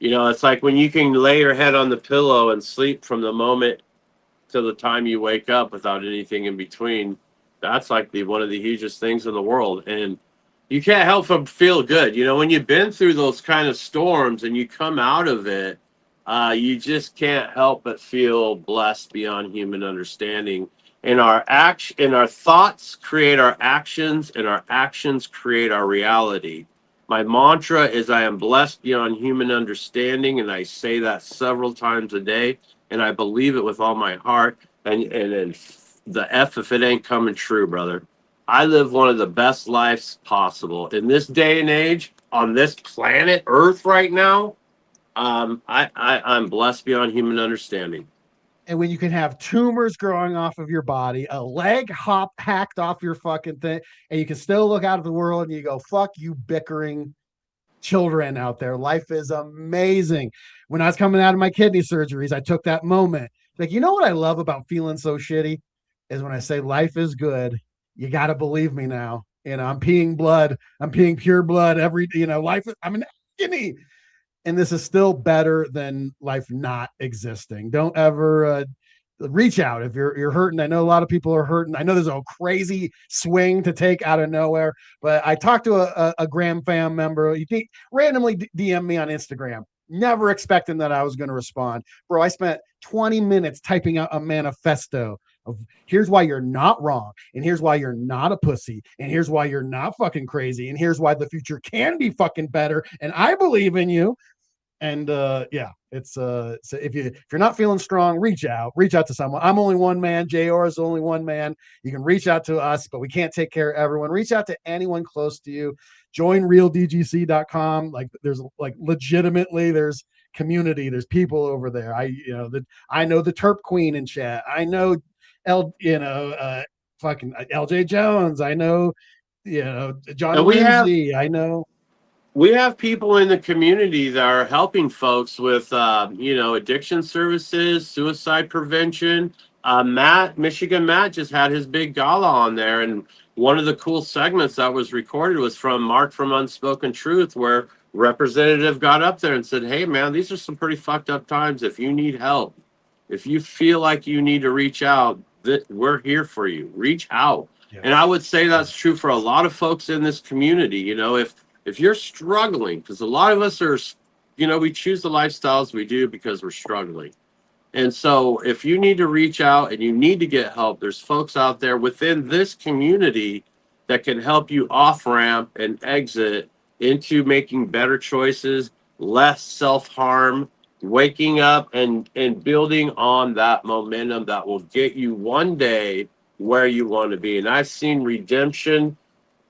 It's like when you can lay your head on the pillow and sleep from the moment to the time you wake up without anything in between. That's like one of the hugest things in the world. And you can't help but feel good. When you've been through those kind of storms and you come out of it, you just can't help but feel blessed beyond human understanding. And our thoughts create our actions, and our actions create our reality. My mantra is I am blessed beyond human understanding, and I say that several times a day, and I believe it with all my heart. And the F if it ain't coming true, brother. I live one of the best lives possible in this day and age on this planet Earth right now. I'm blessed beyond human understanding. And when you can have tumors growing off of your body, a leg hacked off your fucking thing, and you can still look out at the world and you go, fuck you bickering children out there. Life is amazing. When I was coming out of my kidney surgeries, I took that moment. Like, you know what I love about feeling so shitty is when I say life is good, you got to believe me now. I'm peeing blood. I'm peeing pure blood every, life. I'm an agony, and this is still better than life not existing. Don't ever reach out if you're hurting. I know a lot of people are hurting. I know there's a crazy swing to take out of nowhere, but I talked to a GramFam member. He randomly DM me on Instagram, never expecting that I was going to respond. Bro, I spent 20 minutes typing out a manifesto of here's why you're not wrong, and here's why you're not a pussy, and here's why you're not fucking crazy, and here's why the future can be fucking better, and I believe in you. And yeah, it's so if you're not feeling strong, reach out to someone. I'm only one man. JR is only one man. You can reach out to us, but we can't take care of everyone. Reach out to anyone close to you. Join realdgc.com. Like there's like legitimately there's community, there's people over there. I know the Terp Queen in chat. I know fucking LJ Jones. I know John And Lindsay, I know. we have people in the community that are helping folks with, addiction services, suicide prevention. Michigan Matt just had his big gala on there. And one of the cool segments that was recorded was from Mark from Unspoken Truth, where representative got up there and said, hey, man, these are some pretty fucked up times. If you need help, if you feel like you need to reach out, we're here for you. Reach out. Yeah. And I would say that's true for a lot of folks in this community. If you're struggling, because a lot of us are, we choose the lifestyles we do because we're struggling. And so if you need to reach out and you need to get help, there's folks out there within this community that can help you off ramp and exit into making better choices, less self-harm, waking up and building on that momentum that will get you one day where you want to be. And I've seen redemption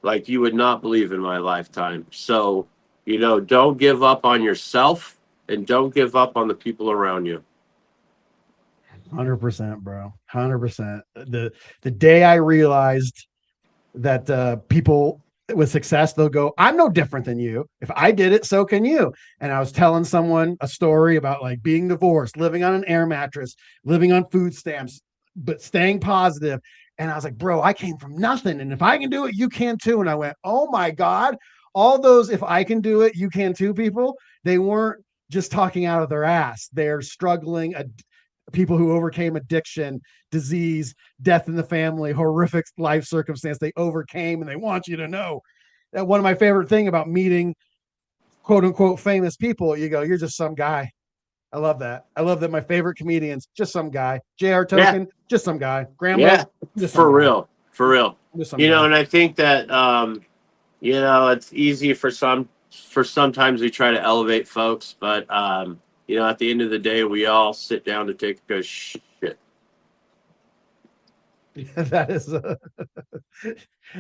like you would not believe in my lifetime. So, don't give up on yourself and don't give up on the people around you. 100%, bro. 100%. The day I realized that people with success, they'll go, I'm no different than you. If I did it, so can you. And I was telling someone a story about like being divorced, living on an air mattress, living on food stamps, but staying positive. And I was like, bro, I came from nothing. And if I can do it, you can too. And I went, oh my God, all those, if I can do it, you can too, people, they weren't just talking out of their ass. They're struggling, people who overcame addiction, disease, death in the family, horrific life circumstance they overcame. And they want you to know that one of my favorite thing about meeting quote unquote famous people, you go, you're just some guy. I love that. I love that my favorite comedians, just some guy. JR Token, just some guy. GRAMBO, just some for guy. real. For real. And I think that it's easy for sometimes we try to elevate folks, but at the end of the day, we all sit down to take a shit. That is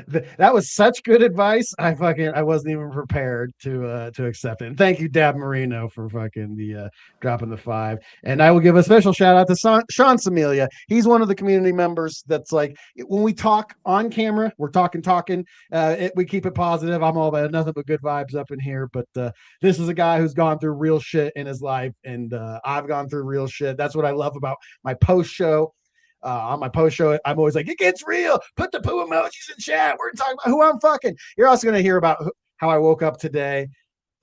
that was such good advice. I wasn't even prepared to accept it. And thank you, Dab Marino, for fucking the dropping the 5. And I will give a special shout out to Sean Samilia. He's one of the community members that's like, when we talk on camera, we're talking. We keep it positive. I'm all about nothing but good vibes up in here. But this is a guy who's gone through real shit in his life, and I've gone through real shit. That's what I love about my post show. On my post show, I'm always like, it gets real. Put the poo emojis in chat. We're talking about who I'm fucking. You're also going to hear about how I woke up today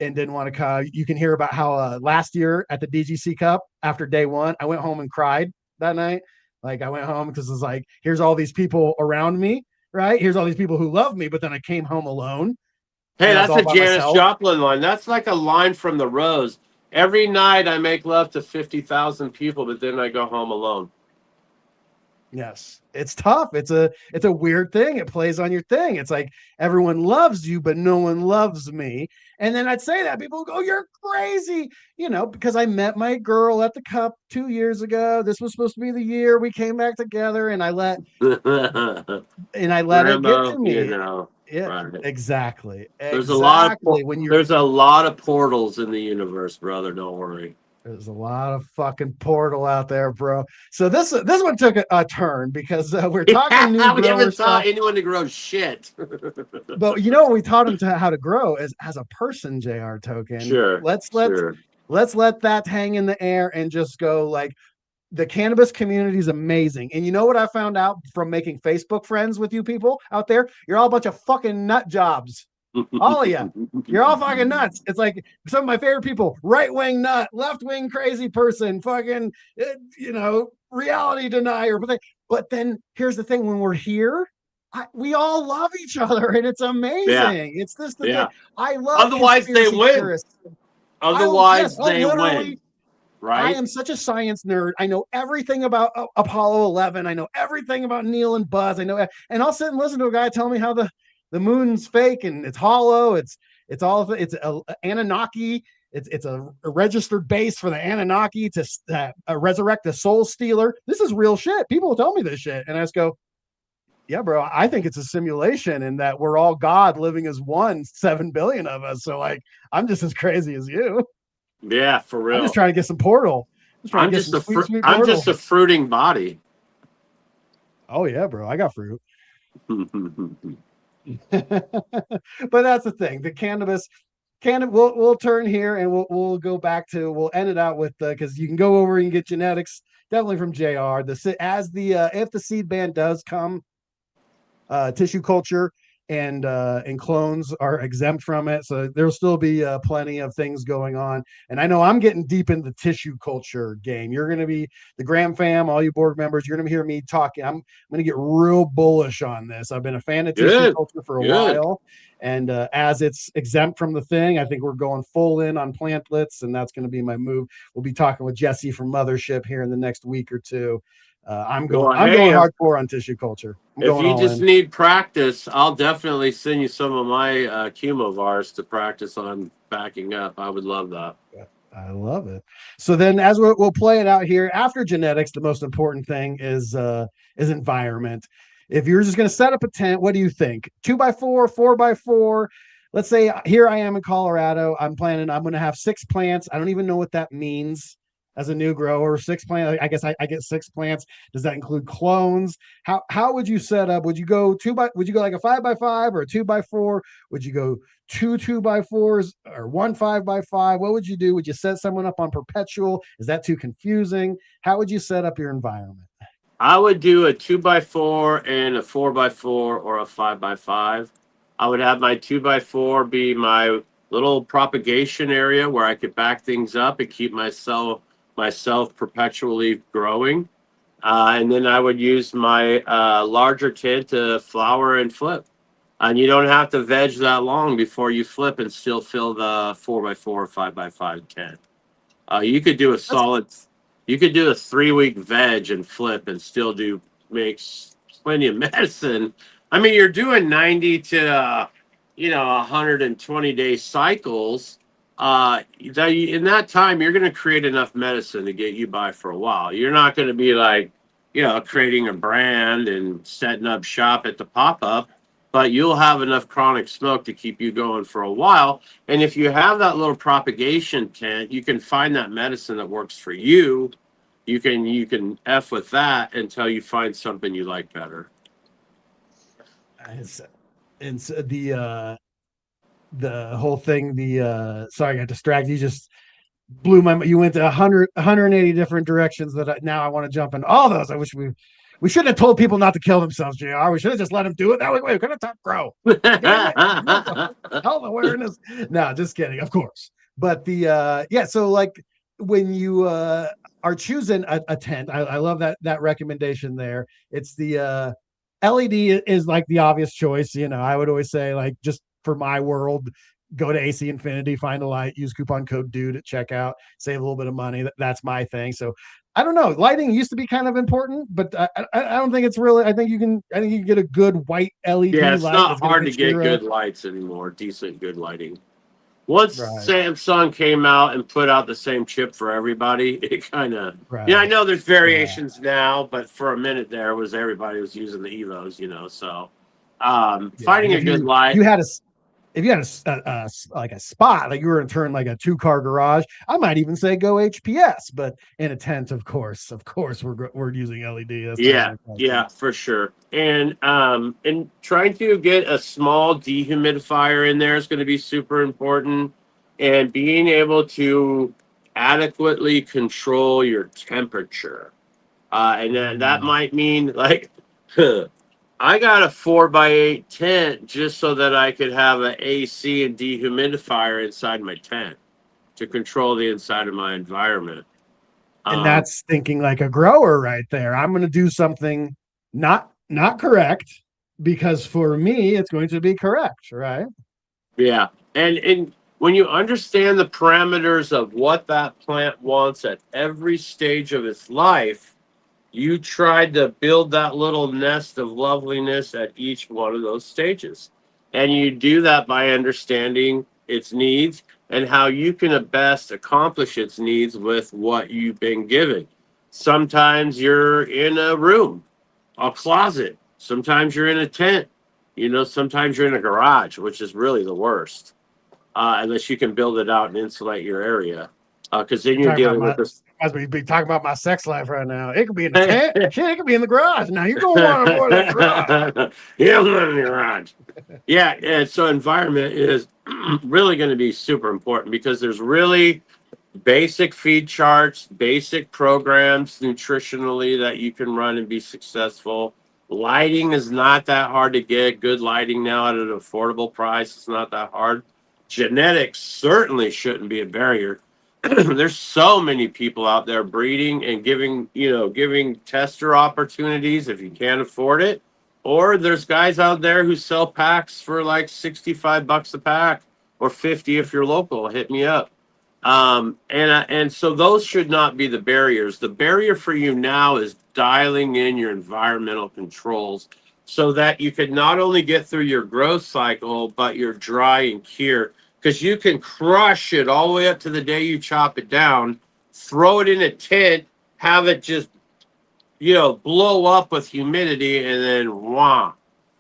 and didn't want to come. You can hear about how last year at the DGC Cup, after day 1, I went home and cried that night. Like, I went home because it's like, here's all these people around me, right? Here's all these people who love me, but then I came home alone. Hey, that's a Janis Joplin line. That's like a line from The Rose. Every night I make love to 50,000 people, but then I go home alone. Yes, it's tough. It's a weird thing. It plays on your thing. It's like everyone loves you, but no one loves me. And then I'd say that people go, "You're crazy," because I met my girl at the Cup 2 years ago. This was supposed to be the year we came back together, and I let it get to me. Yeah, right. Exactly. There's a lot of portals in the universe, brother. Don't worry. There's a lot of fucking portal out there, bro. So this one took a turn because we're talking new we haven't taught anyone to grow shit. But we taught him how to grow as a person, JR Token. Sure. Let's let that hang in the air and just go like, the cannabis community is amazing. And you know what I found out from making Facebook friends with you people out there? You're all a bunch of fucking nut jobs. All of you, you're all fucking nuts. It's like some of my favorite people: right-wing nut, left-wing crazy person, fucking, reality denier. But then here's the thing: when we're here, we all love each other, and it's amazing. Yeah. It's this the thing. I love. Otherwise, they win. Otherwise, they win. Right? I am such a science nerd. I know everything about Apollo 11. I know everything about Neil and Buzz. I know, and I'll sit and listen to a guy tell me how the moon's fake and it's hollow. It's a Anunnaki. It's a registered base for the Anunnaki to resurrect the soul stealer. This is real shit. People will tell me this shit, and I just go, yeah, bro. I think it's a simulation, and that we're all God living as one, 7 billion of us. So like, I'm just as crazy as you. Yeah, for real. I'm just trying to get some portal. I'm just a fruiting body. Oh yeah, bro. I got fruit. But that's the thing. The cannabis, we'll turn here and we'll go back to, we'll end it out with because you can go over and get genetics definitely from JR. If the seed ban does come, tissue culture and clones are exempt from it, so there'll still be plenty of things going on. And I know I'm getting deep in the tissue culture game. You're going to be the GramFam, all you board members, you're going to hear me talking. I'm going to get real bullish on this. I've been a fan of tissue culture for a while, and as it's exempt from the thing, I think we're going full in on plantlets, and that's going to be my move. We'll be talking with Jesse from Mothership here in the next week or two. I'm going hardcore on tissue culture. If you just need practice, I'll definitely send you some of my chemovars to practice on backing up. I would love that. I love it. So then, as we'll play it out here, after genetics, the most important thing is environment. If you're just going to set up a tent, what do you think? 2x4, 4x4. Let's say here I am in Colorado. I'm going to have 6 plants. I don't even know what that means as a new grower. 6 plants. I guess I get 6 plants. Does that include clones? How would you set up? Would you go like a 5x5 or a 2x4? Would you go 2 2x4s or 1 5x5? What would you do? Would you set someone up on perpetual? Is that too confusing? How would you set up your environment? I would do a 2x4 and a 4x4 or a 5x5. I would have my 2x4 be my little propagation area where I could back things up and keep myself perpetually growing. And then I would use my larger tent to flower and flip. And you don't have to veg that long before you flip and still fill the 4x4 or 5x5 tent. You could do a 3-week veg and flip and still makes plenty of medicine. I mean, you're doing 90 to 120-day cycles. In that time, you're going to create enough medicine to get you by for a while. You're not going to be like, creating a brand and setting up shop at the pop-up, but you'll have enough chronic smoke to keep you going for a while. And if you have that little propagation tent, you can find that medicine that works for you. You can F with that until you find something you like better. And so the whole thing, sorry, I got distracted. You just blew you went to 180 different directions that now I want to jump into all those. I wish we shouldn't have told people not to kill themselves, JR. We should have just let them do it. That way we could have talked grow. Health awareness. No, just kidding, of course. But so like when you are choosing a tent, I love that recommendation there. It's the LED is like the obvious choice. I would always say, like, just for my world, go to AC Infinity, find a light, use coupon code DUDE at checkout, save a little bit of money. That's my thing. So I don't know. Lighting used to be kind of important, but I don't think it's really. I think you can get a good white LED. Yeah, it's light not hard to get good lights anymore. Decent, good lighting. Once Samsung came out and put out the same chip for everybody, it kind of I know there's variations now, but for a minute there everybody was using the Evos, so finding a good light. If you had a spot, like you were in turn like a 2-car garage, I might even say go HPS, but in a tent, of course we're using LED. Yeah, for sure. And trying to get a small dehumidifier in there is going to be super important, and being able to adequately control your temperature. And then that might mean like I got a 4x8 tent just so that I could have an AC and dehumidifier inside my tent to control the inside of my environment. And that's thinking like a grower right there. I'm going to do something not correct because for me, it's going to be correct, right? Yeah. And when you understand the parameters of what that plant wants at every stage of its life, you tried to build that little nest of loveliness at each one of those stages. And you do that by understanding its needs and how you can best accomplish its needs with what you've been given. Sometimes you're in a room, a closet. Sometimes you're in a tent. Sometimes you're in a garage, which is really the worst, unless you can build it out and insulate your area. Because then You're you're talking about dealing with this. Must be talking about my sex life right now. It could be in the tent. Shit, it could be in the garage. Now you're going to want to avoid that garage. Yeah, I'm in the garage. Yeah, and so environment is really going to be super important because there's really basic feed charts, basic programs nutritionally that you can run and be successful. Lighting is not that hard to get. Good lighting now at an affordable price. It's not that hard. Genetics certainly shouldn't be a barrier. There's so many people out there breeding and giving tester opportunities if you can't afford it. Or there's guys out there who sell packs for like $65 a pack or 50 if you're local. Hit me up. And so those should not be the barriers. The barrier for you now is dialing in your environmental controls so that you can not only get through your growth cycle, but your dry and cure. Because you can crush it all the way up to the day you chop it down, throw it in a tent, have it just, blow up with humidity, and then wah.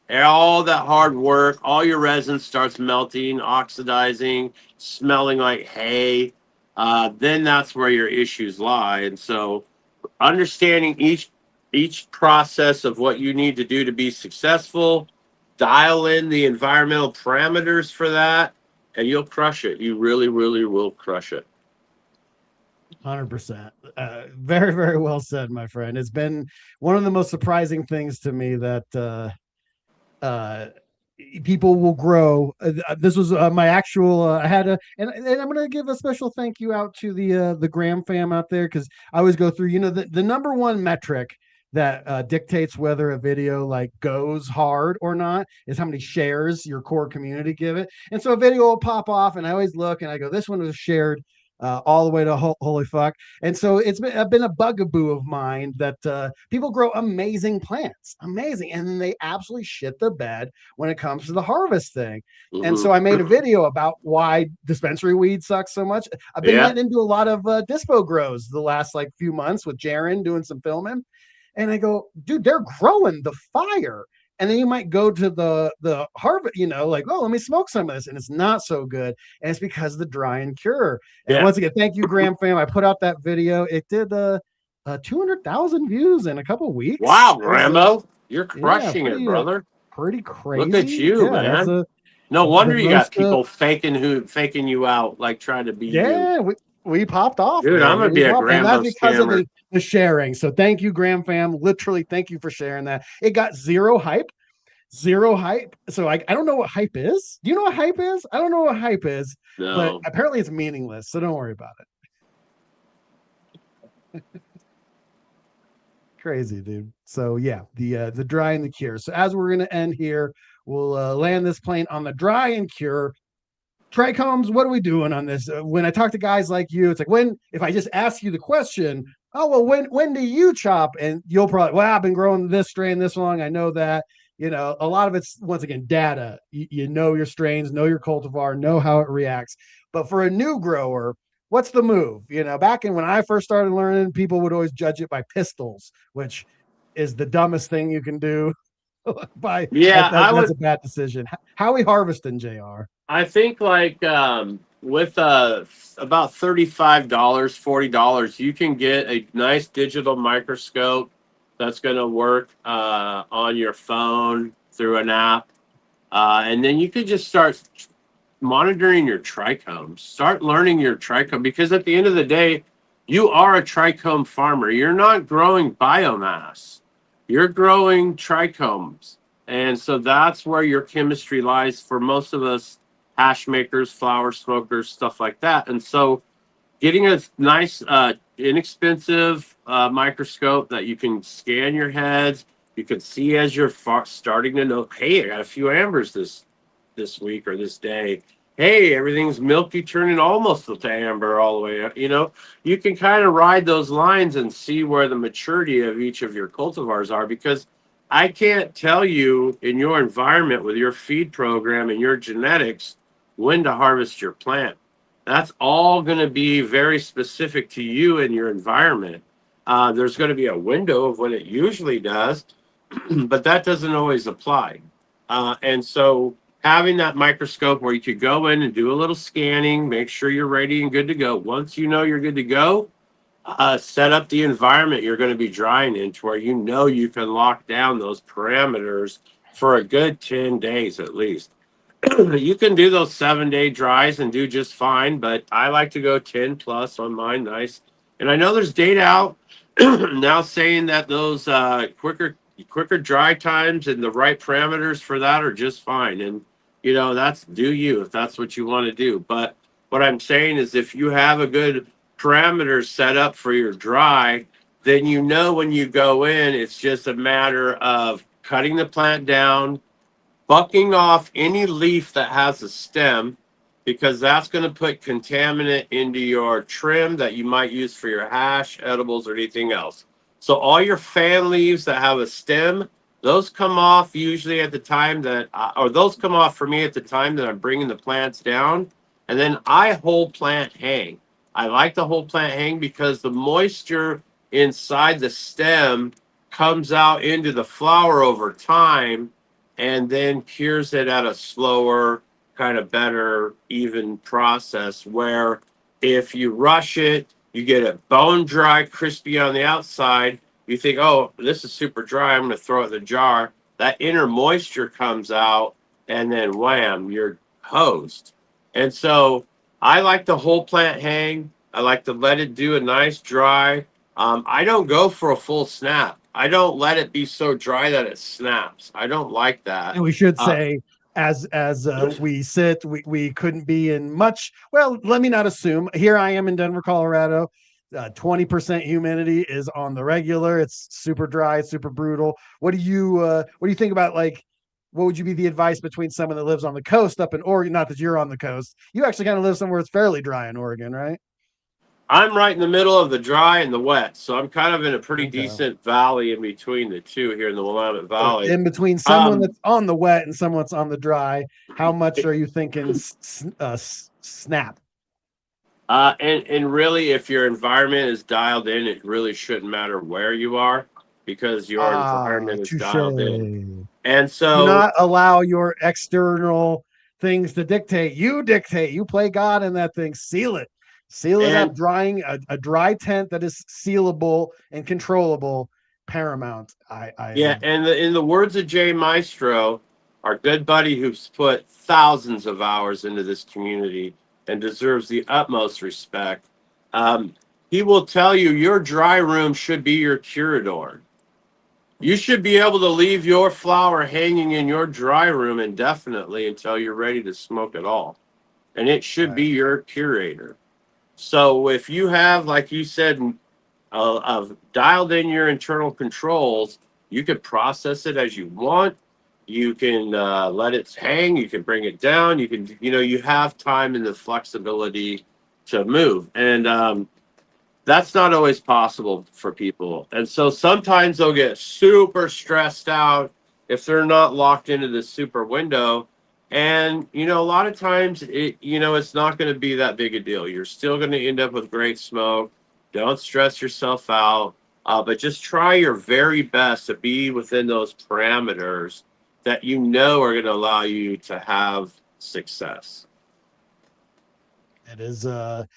And all that hard work, all your resin starts melting, oxidizing, smelling like hay. Then that's where your issues lie. And so understanding each process of what you need to do to be successful, dial in the environmental parameters for that, and you'll crush it. You really, really will crush it. 100%. Very, very well said, my friend. It's been one of the most surprising things to me that people will grow. This was my actual. I had a, and I'm going to give a special thank you out to the GramFam out there because I always go through. The number one metric that dictates whether a video like goes hard or not is how many shares your core community give it. And so a video will pop off, and I always look and I go, this one was shared all the way to holy fuck. And so it's been a bugaboo of mine that people grow amazing plants, amazing, and then they absolutely shit the bed when it comes to the harvest thing. Mm-hmm. And so I made a video about why dispensary weed sucks so much. I've been getting into a lot of dispo grows the last like few months with Jaron doing some filming. And I go, dude, they're growing the fire. And then you might go to the harvest, like, oh, let me smoke some of this. And it's not so good. And it's because of the dry and cure. And once again, thank you, GramFam. I put out that video. It did 200,000 views in a couple of weeks. Wow, GRAMBO. You're crushing it, brother. Pretty crazy. Look at you, man. No wonder you got people faking you out, like trying to be you. Yeah, we popped off. Dude, I'm going to be a GRAMBO and that's because scammer. of the sharing. So thank you, GramFam. Literally, thank you for sharing that. It got zero hype. So I don't know what hype is. Do you know what hype is? I don't know what hype is, but apparently it's meaningless. So don't worry about it. Crazy, dude. So yeah, the dry and the cure. So as we're going to end here, we'll land this plane on the dry and cure. Trichomes, what are we doing on this? When I talk to guys like you, it's like if I just ask you the question, oh, well, when do you chop? And you'll probably, well, I've been growing this strain this long. I know that, a lot of it's, once again, data. You know your strains, know your cultivar, know how it reacts. But for a new grower, what's the move? Back when I first started learning, people would always judge it by pistils, which is the dumbest thing you can do. That's a bad decision. How are we harvesting, JR? I think like with about $35, $40, you can get a nice digital microscope that's going to work on your phone through an app. And then you could just start monitoring your trichomes. Start learning your trichome, because at the end of the day, you are a trichome farmer. You're not growing biomass. You're growing trichomes. And so that's where your chemistry lies for most of us hash makers, flower smokers, stuff like that. And so getting a nice, inexpensive microscope that you can scan your heads, you can see as you're starting to know, hey, I got a few ambers this week or this day. Hey, everything's milky turning almost to amber all the way up. You can kind of ride those lines and see where the maturity of each of your cultivars are, because I can't tell you in your environment with your feed program and your genetics when to harvest your plant. That's all going to be very specific to you and your environment. There's going to be a window of when it usually does, but that doesn't always apply. And so having that microscope where you could go in and do a little scanning, make sure you're ready and good to go. Once you know you're good to go, set up the environment you're going to be drying into where you know you can lock down those parameters for a good 10 days at least. You can do those 7-day dries and do just fine, but I like to go 10 plus on mine. Nice. And I know there's data out now saying that those quicker dry times and the right parameters for that are just fine. And that's do you if that's what you want to do. But what I'm saying is if you have a good parameters set up for your dry, then when you go in, it's just a matter of cutting the plant down, bucking off any leaf that has a stem, because that's going to put contaminant into your trim that you might use for your hash, edibles, or anything else. So all your fan leaves that have a stem, those come off usually at the time that, or those come off for me at the time that I'm bringing the plants down. And then I whole plant hang. I like the whole plant hang because the moisture inside the stem comes out into the flower over time and then cures it at a slower, kind of better, even process. Where if you rush it, you get it bone dry, crispy on the outside. You think, oh, this is super dry, I'm going to throw it in the jar. That inner moisture comes out, and then wham, you're hosed. And so I like the whole plant hang. I like to let it do a nice dry. I don't go for a full snap. I don't let it be so dry that it snaps. I don't like that. And we should say, as we sit, we couldn't be in much. Well, let me not assume. Here I am in Denver, Colorado. 20% humidity is on the regular. It's super dry, super brutal. What do you think about, like, what would you be the advice between someone that lives on the coast up in Oregon? Not that you're on the coast. You actually kind of live somewhere that's fairly dry in Oregon, right? I'm right in the middle of the dry and the wet, so I'm kind of in a pretty decent valley in between the two here in the Willamette Valley. In between someone that's on the wet and someone that's on the dry, how much are you thinking snap? And really, if your environment is dialed in, it really shouldn't matter where you are because your environment is dialed in. And so, do not allow your external things to dictate. You dictate. You play God in that thing. Seal it. Seal it up. Drying a dry tent that is sealable and controllable, paramount. And in the words of Jay Maestro, our good buddy who's put thousands of hours into this community and deserves the utmost respect, he will tell you your dry room should be your curador. You should be able to leave your flower hanging in your dry room indefinitely until you're ready to smoke it all. And it should be your curator. So if you have, like you said, dialed in your internal controls, you can process it as you want. You can let it hang. You can bring it down. You can, you have time and the flexibility to move. And that's not always possible for people. And so sometimes they'll get super stressed out if they're not locked into this super window. And, a lot of times, it's not going to be that big a deal. You're still going to end up with great smoke. Don't stress yourself out. But just try your very best to be within those parameters that are going to allow you to have success. It is a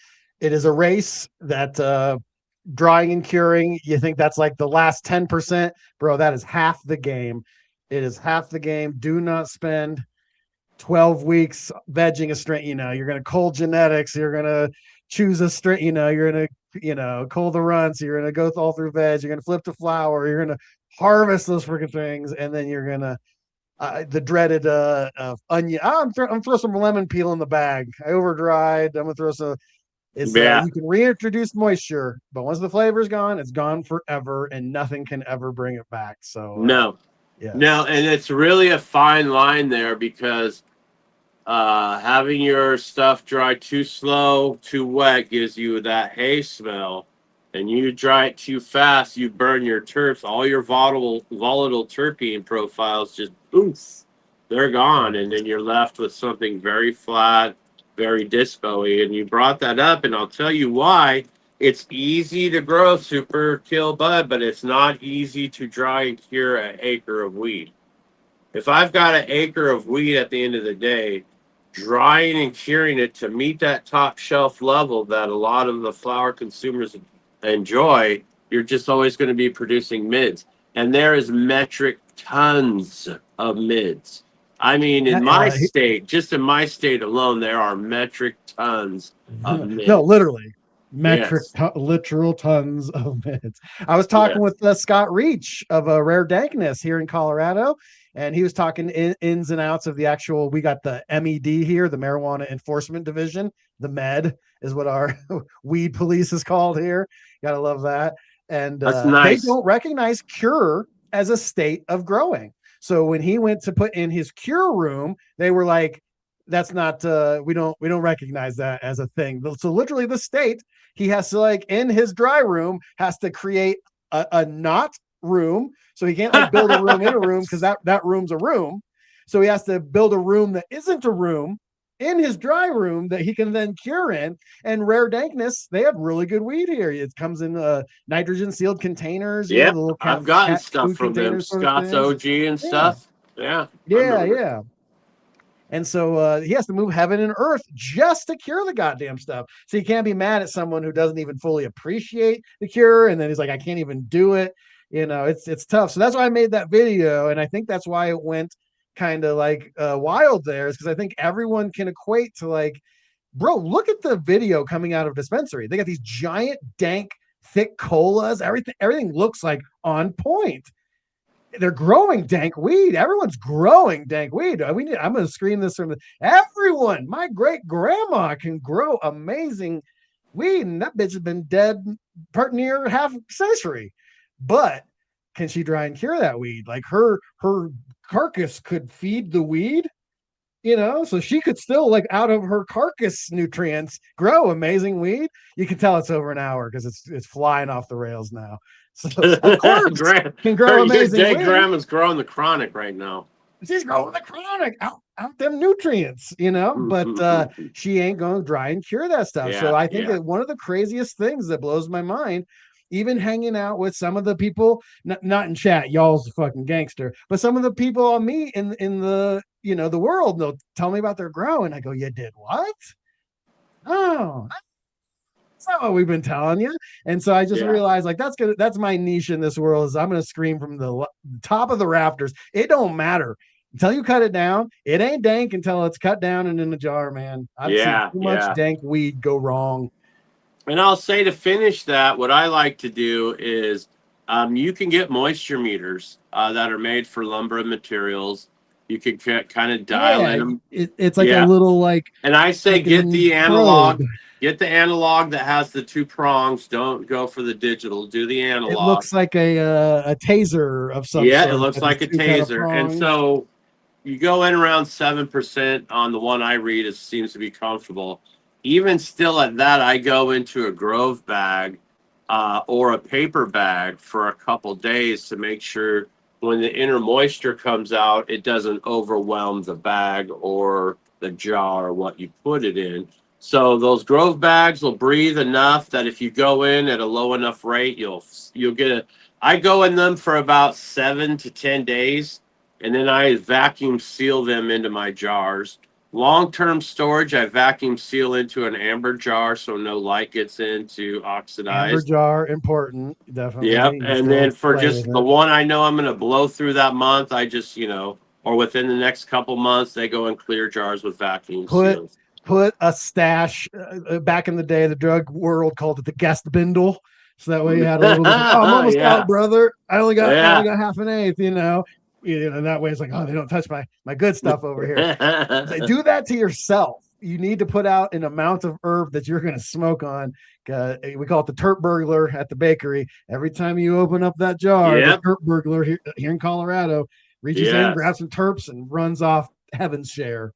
race that drying and curing, you think that's like the last 10%? Bro, that is half the game. It is half the game. Do not spend 12 weeks vegging a strain. You're going to cull genetics. You're going to choose a strain. You're going to, cull the runs. You're going to go all through veg. You're going to flip to flower. You're going to harvest those freaking things. And then you're going to, the dreaded onion. I'm throw some lemon peel in the bag. I over dried. I'm going to throw some. You can reintroduce moisture, but once the flavor is gone, it's gone forever and nothing can ever bring it back. So no, and it's really a fine line there because having your stuff dry too slow, too wet gives you that hay smell, and you dry it too fast, you burn your terps. All your volatile terpene profiles just boof, they're gone, and then you're left with something very flat, very disco-y. And you brought that up, and I'll tell you why. It's easy to grow super kill bud, but it's not easy to dry and cure an acre of weed. If I've got an acre of weed at the end of the day, drying and curing it to meet that top shelf level that a lot of the flower consumers enjoy, you're just always going to be producing mids. And there is metric tons of mids. I mean, in my state, just in my state alone, there are metric tons of mids. No, literally. Metric, Yes. literal tons of mids. I was talking with Scott Reach of Rare Dankness here in Colorado, and he was talking ins and outs of the actual. We got the MED here, the Marijuana Enforcement Division. The MED is what our weed police is called here. Gotta love that. And That's nice. They don't recognize cure as a state of growing. So when he went to put in his cure room, they were like, that's not we don't recognize that as a thing. So literally the state, he has to, like, in his dry room, has to create a not room. So he can't, like, build a room in a room, because that room's a room. So he has to build a room that isn't a room in his dry room that he can then cure in. And Rare Dankness, they have really good weed here. It comes in nitrogen sealed containers. Yeah, you know, I've gotten stuff from them, Scott's OG and stuff. Yeah. Yeah. And so he has to move heaven and earth just to cure the goddamn stuff. So you can't be mad at someone who doesn't even fully appreciate the cure. And then he's like, I can't even do it. You know, it's tough. So that's why I made that video. And I think that's why it went kind of like wild there, is because I think everyone can equate to, like, bro, look at the video coming out of dispensary. They got these giant, dank, thick colas. Everything looks like on point. They're growing dank weed. Everyone's growing dank weed. I'm going to scream this from everyone. My great grandma can grow amazing weed, and that bitch has been dead part near half a century. But can she dry and cure that weed? Like, her carcass could feed the weed, you know, so she could still, like, out of her carcass nutrients grow amazing weed. You can tell it's over an hour because it's flying off the rails now. So of course can grow amazing weed. Grandma's growing the chronic right now. She's growing the chronic out them nutrients, you know, but she ain't going to dry and cure that stuff. So I think that one of the craziest things that blows my mind, even hanging out with some of the people, not in chat, y'all's a fucking gangster, but some of the people I meet in the, you know, the world, they'll tell me about their grow, and I go, you did what? Oh, that's not what we've been telling you. And so I just realized, like, that's my niche in this world, is I'm gonna scream from the top of the rafters. It don't matter until you cut it down. It ain't dank until it's cut down and in a jar, man. I've seen too much dank weed go wrong. And I'll say, to finish that, what I like to do is you can get moisture meters that are made for lumber and materials. You can kind of dial in them. It's like a little, like, and I say, get the analog. Get the analog that has the two prongs. Don't go for the digital. Do the analog. It looks like a taser of some sort. Yeah, it looks like a taser. And so you go in around 7% on the one I read. It seems to be comfortable. Even still at that, I go into a Grove bag or a paper bag for a couple days to make sure when the inner moisture comes out, it doesn't overwhelm the bag or the jar or what you put it in. So those Grove bags will breathe enough that if you go in at a low enough rate, you'll get it. I go in them for about 7 to 10 days, and then I vacuum seal them into my jars. Long-term storage, I vacuum seal into an amber jar so no light gets in to oxidize. Amber jar, important, definitely. Yep, and then for just the one I know I'm going to blow through that month, I just, you know, or within the next couple months, they go in clear jars with vacuum seals. Put a stash. Back in the day, the drug world called it the guest bindle. So that way you had a little bit of, I'm almost out, brother. I only got half an eighth, you know. And that way it's like, oh, they don't touch my good stuff over here. Do that to yourself. You need to put out an amount of herb that you're going to smoke on. We call it the terp burglar at the bakery. Every time you open up that jar, the terp burglar here in Colorado reaches in, grabs some terps, and runs off heaven's share.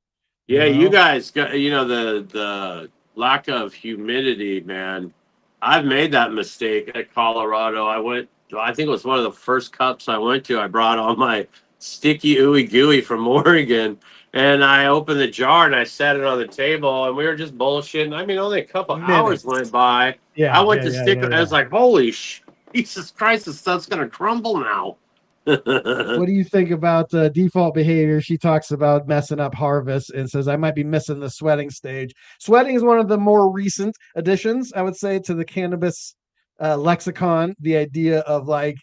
Yeah, you guys got, you know, the lack of humidity, man. I've made that mistake at Colorado. I think it was one of the first cups I went to. I brought all my sticky ooey gooey from Oregon, and I opened the jar and I set it on the table, and we were just bullshitting. I mean, only a couple hours went by. I went to stick it. I was like, holy Jesus Christ, this stuff's going to crumble now. What do you think about default behavior? She talks about messing up harvest and says, I might be missing the sweating stage. Sweating is one of the more recent additions, I would say, to the cannabis lexicon. The idea of like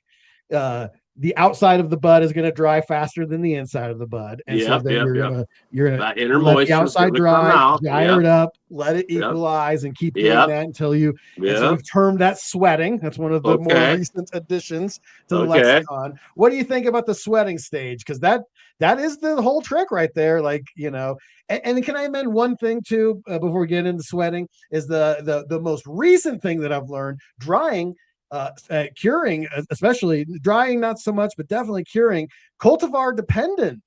the outside of the bud is going to dry faster than the inside of the bud. And so then you're gonna that inner let the moisture outside dry, gyre it up, let it equalize, and keep doing that until you. And so we've termed that sweating. That's one of the more recent additions to the lexicon. What do you think about the sweating stage? Because that is the whole trick right there. Like, you know, and can I amend one thing too before we get into sweating? Is the most recent thing that I've learned: drying. Curing, especially drying, not so much, but definitely curing, cultivar dependent.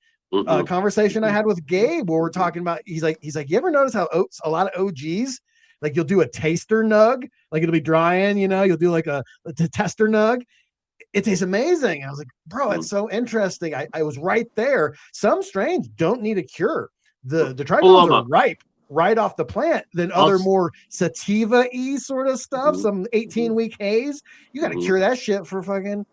Conversation I had with Gabe where we're talking about, he's like, you ever notice how a lot of OGs, like you'll do a taster nug, like it'll be drying, you know, you'll do like a tester nug. It tastes amazing. I was like, bro, it's so interesting. I was right there. Some strains don't need a cure. The trichomes are ripe right off the plant than other more sativa-y sort of stuff, some 18-week haze. You got to cure that shit for fucking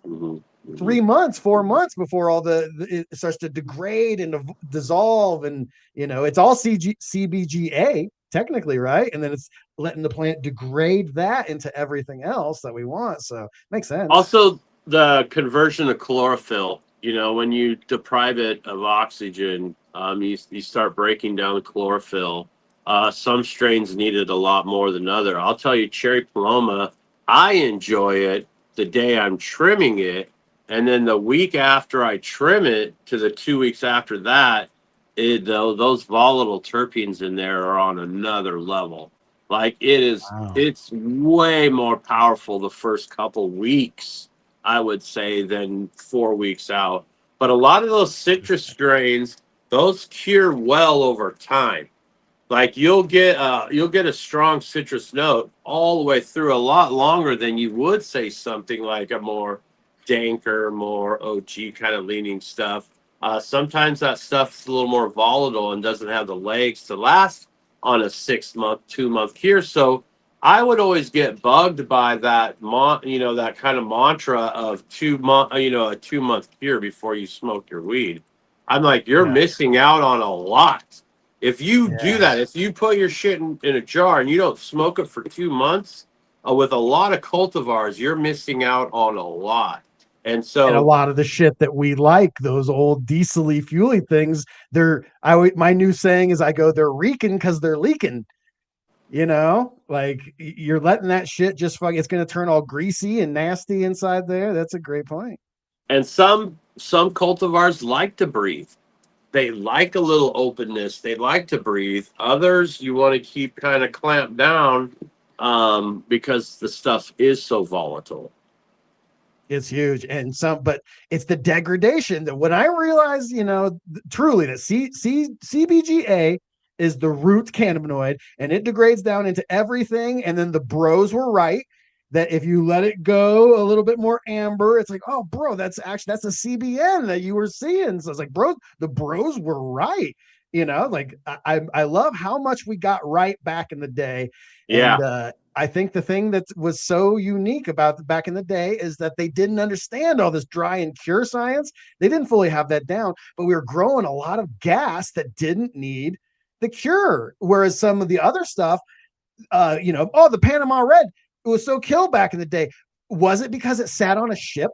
3 months, 4 months before all it starts to degrade and dissolve. And, you know, it's all CBGA technically, right? And then it's letting the plant degrade that into everything else that we want. So makes sense. Also, the conversion of chlorophyll, you know, when you deprive it of oxygen, you start breaking down the chlorophyll. Some strains need it a lot more than other. I'll tell you, Cherry Paloma, I enjoy it the day I'm trimming it. And then the week after I trim it to the 2 weeks after that, those volatile terpenes in there are on another level. Like it's way more powerful the first couple weeks, I would say, than 4 weeks out. But a lot of those citrus strains, those cure well over time. Like you'll get a strong citrus note all the way through, a lot longer than you would say something like a more danker, more OG kind of leaning stuff. Sometimes that stuff's a little more volatile and doesn't have the legs to last on a 6 month, 2 month cure. So I would always get bugged by that, that kind of mantra of 2 month, a 2 month cure before you smoke your weed. I'm like, you're missing out on a lot. If you do that, if you put your shit in a jar and you don't smoke it for 2 months, with a lot of cultivars, you're missing out on a lot. And so a lot of the shit that we like, those old diesel-y, fuely things, my new saying is they're reeking because they're leaking. You know, like you're letting that shit just it's going to turn all greasy and nasty inside there. That's a great point. And some cultivars like to breathe. They like a little openness. They like to breathe. Others, you want to keep kind of clamped down because the stuff is so volatile. It's huge. But it's the degradation that when I realized, truly that CBGA is the root cannabinoid and it degrades down into everything. And then the bros were right that if you let it go a little bit more amber, it's like, oh, bro, that's a CBN that you were seeing. So it's like, bro, the bros were right. Like I love how much we got right back in the day. Yeah. And I think the thing that was so unique about back in the day is that they didn't understand all this dry and cure science. They didn't fully have that down, but we were growing a lot of gas that didn't need the cure. Whereas some of the other stuff, the Panama Red, it was so killed back in the day. Was it because it sat on a ship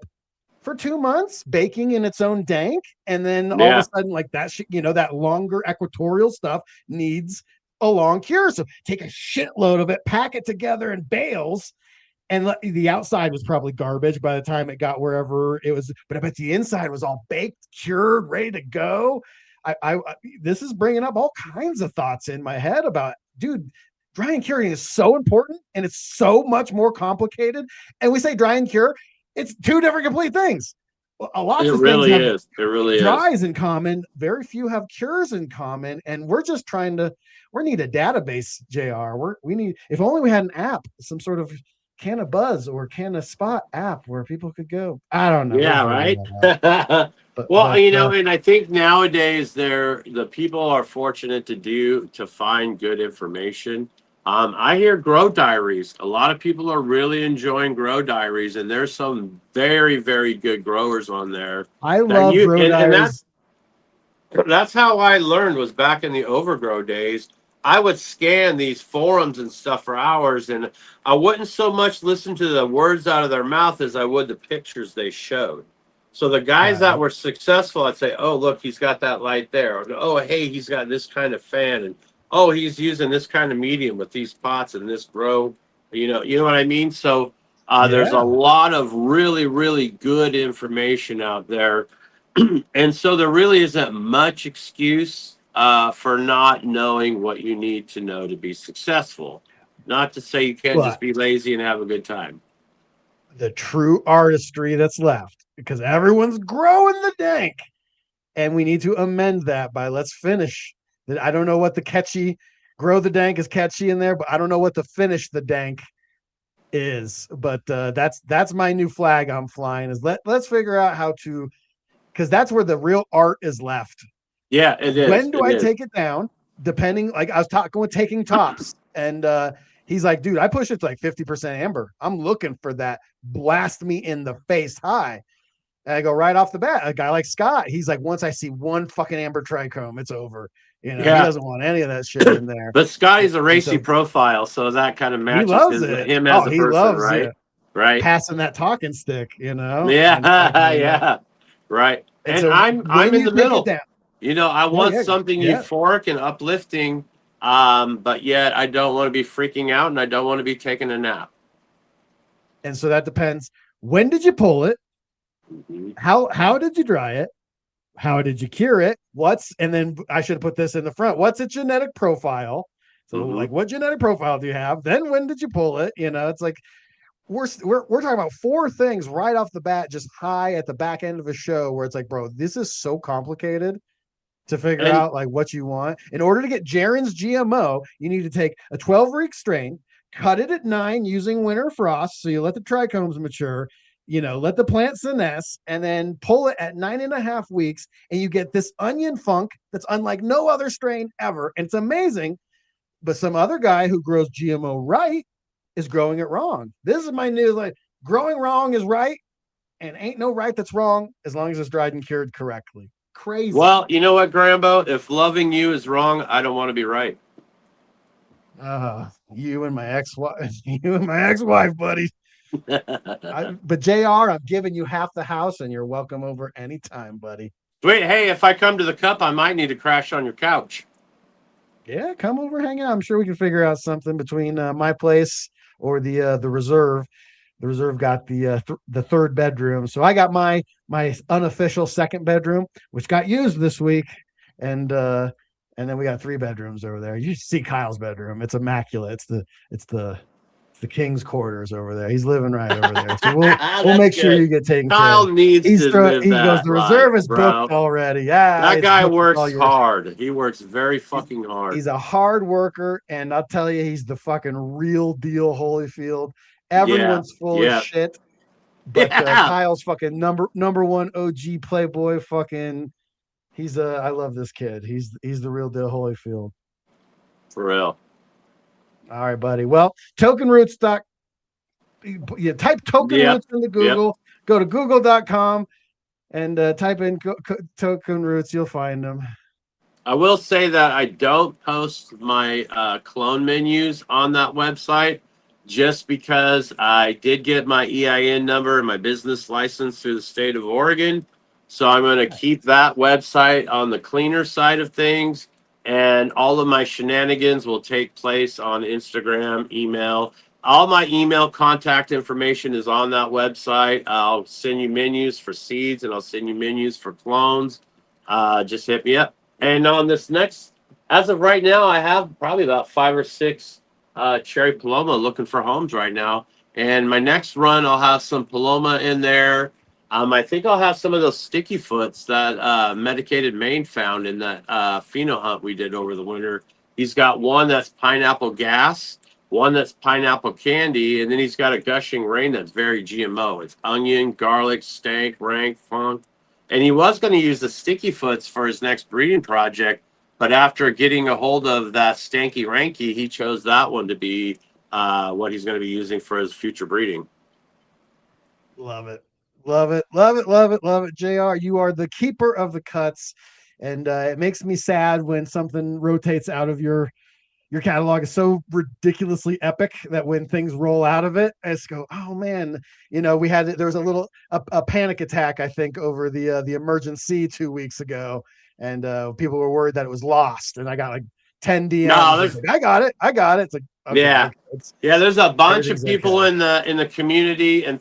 for 2 months, baking in its own dank, and then all of a sudden, like that, that longer equatorial stuff needs a long cure? So take a shitload of it, pack it together in bales, and the outside was probably garbage by the time it got wherever it was. But I bet the inside was all baked, cured, ready to go. This is bringing up all kinds of thoughts in my head about, dude, dry and curing is so important and it's so much more complicated. And we say dry and cure, it's two different complete things. A lot of really things it really dries is in common. Very few have cures in common. And we're just we need a database, JR. We need, if only we had an app, some sort of Cannabis or Cannaspot app where people could go. I don't know. Yeah, right. And I think nowadays the people are fortunate to find good information. I hear grow diaries. A lot of people are really enjoying grow diaries, and there's some very, very good growers on there. I That love you grow and diaries. that's how I learned was back in the overgrow days. I would scan these forums and stuff for hours, and I wouldn't so much listen to the words out of their mouth as I would the pictures they showed. So the guys that Right. were successful, I'd say, "Oh, look, he's got that light there." Or, "Oh, hey, he's got this kind of fan," and "Oh, he's using this kind of medium with these pots and this grow." You know what I mean. So there's a Yeah. lot of really, really good information out there, and so there really isn't much excuse for not knowing what you need to know to be successful. Not to say you can't just But be lazy and have a good time. the true artistry that's left, because everyone's growing the dank, and we need to amend that by let's finish. I don't know what the catchy grow the dank is catchy in there, but I don't know what the finish the dank is. But that's my new flag I'm flying. Is let's figure out how to, because that's where the real art is left. Yeah, it is. When do It I is. take it down? Depending, like I was talking with taking tops, and he's like, dude, I push it to like 50% amber. I'm looking for that blast me in the face high. And I go right off the bat. A guy like Scott, he's like, once I see one fucking amber trichome, it's over. You know, he Yeah. doesn't want any of that shit in there. But Scotty's a And racy so profile, so that kind of he matches loves it. him as Oh, a he person, loves right? it. Right. Passing that talking stick, you know, and Yeah, fucking, yeah. Right. and And so I'm when in you the take it middle. down, I yeah, want yeah, something yeah. euphoric and uplifting, but yet I don't want to be freaking out and I don't want to be taking a nap. And so that depends. When did you pull it? Mhm. How did you dry it? How did you cure it? And then I should have put this in the front. What's its genetic profile? So Mhm. like what genetic profile do you have? Then when did you pull it? You know, it's like we're talking about four things right off the bat, just high at the back end of a show where it's like, bro, this is so complicated to figure And out like what you want. In order to get Jaren's GMO, you need to take a 12-week strain, cut it at 9 using winter frost. So you let the trichomes mature, let the plant senesce, and then pull it at 9.5 weeks, and you get this onion funk that's unlike no other strain ever. And it's amazing. But some other guy who grows GMO right is growing it wrong. This is my new like growing wrong is right, and ain't no right that's wrong as long as it's dried and cured correctly. Crazy. well, you know what, Grambo? If loving you is wrong, I don't want to be right. You and my ex-wife, you and my ex-wife, buddy. But JR, I'm giving you half the house, and you're welcome over anytime, buddy. Wait, hey, if I come to the cup, I might need to crash on your couch. Yeah, come over, hang out. I'm sure we can figure out something between my place or the reserve. The reserve got the third bedroom, so I got my unofficial second bedroom, which got used this week, and then we got 3 bedrooms over there. You see Kyle's bedroom; it's immaculate. It's the king's quarters over there. He's living right over there, so we'll That's make sure good. you get taken care Kyle of. needs to live He goes, that the life, reserve is booked bro. already. Yeah, That it's guy booked. It's all works yours. hard. He works very fucking hard. He's a hard worker, and I'll tell you, he's the fucking real deal, Holyfield. Yeah. Everyone's full of Yeah. shit, but Yeah. Kyle's fucking number one OG playboy. Fucking, I love this kid. He's the real deal, Holyfield. For real. All right, buddy. Well, token roots. You type token Yep. roots into Yep. Google. Go to google.com and type in token roots. You'll find them. I will say that I don't post my clone menus on that website just because I did get my EIN number and my business license through the state of Oregon. So I'm going to keep that website on the cleaner side of things. And all of my shenanigans will take place on Instagram, email. All my email contact information is on that website. I'll send you menus for seeds and I'll send you menus for clones. Just hit me up. And on this next, as of right now, I have probably about 5 or 6 cherry paloma looking for homes right now. And my next run, I'll have some paloma in there. I think I'll have some of those sticky foots that Medicated Maine found in that pheno hunt we did over the winter. He's got one that's pineapple gas, one that's pineapple candy, and then he's got a gushing rain that's very GMO. It's onion, garlic, stank, rank, funk. And he was going to use the sticky foots for his next breeding project, But after getting a hold of that stanky ranky, he chose that one to be what he's going to be using for his future breeding. Love it. Love it. Love it. Love it. Love it. JR, you are the keeper of the cuts. And it makes me sad when something rotates out of your catalog. Is so ridiculously epic that when things roll out of it, I just go, oh man, there was a panic attack, I think, over the emergency 2 weeks ago. And people were worried that it was lost. And I got like 10 DMs. No, like, I got it. It's like, okay, yeah. okay, Yeah, there's a bunch of people okay. in the community, and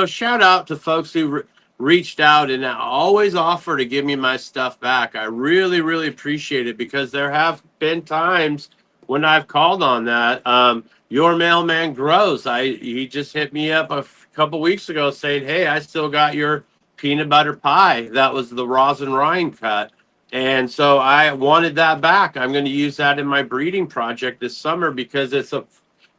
shout out to folks who reached out and always offer to give me my stuff back. I really, really appreciate it, because there have been times when I've called on that. Your mailman grows. He just hit me up a couple weeks ago saying, "Hey, I still got your peanut butter pie. That was the rosin rind cut." And so I wanted that back. I'm going to use that in my breeding project this summer, because it's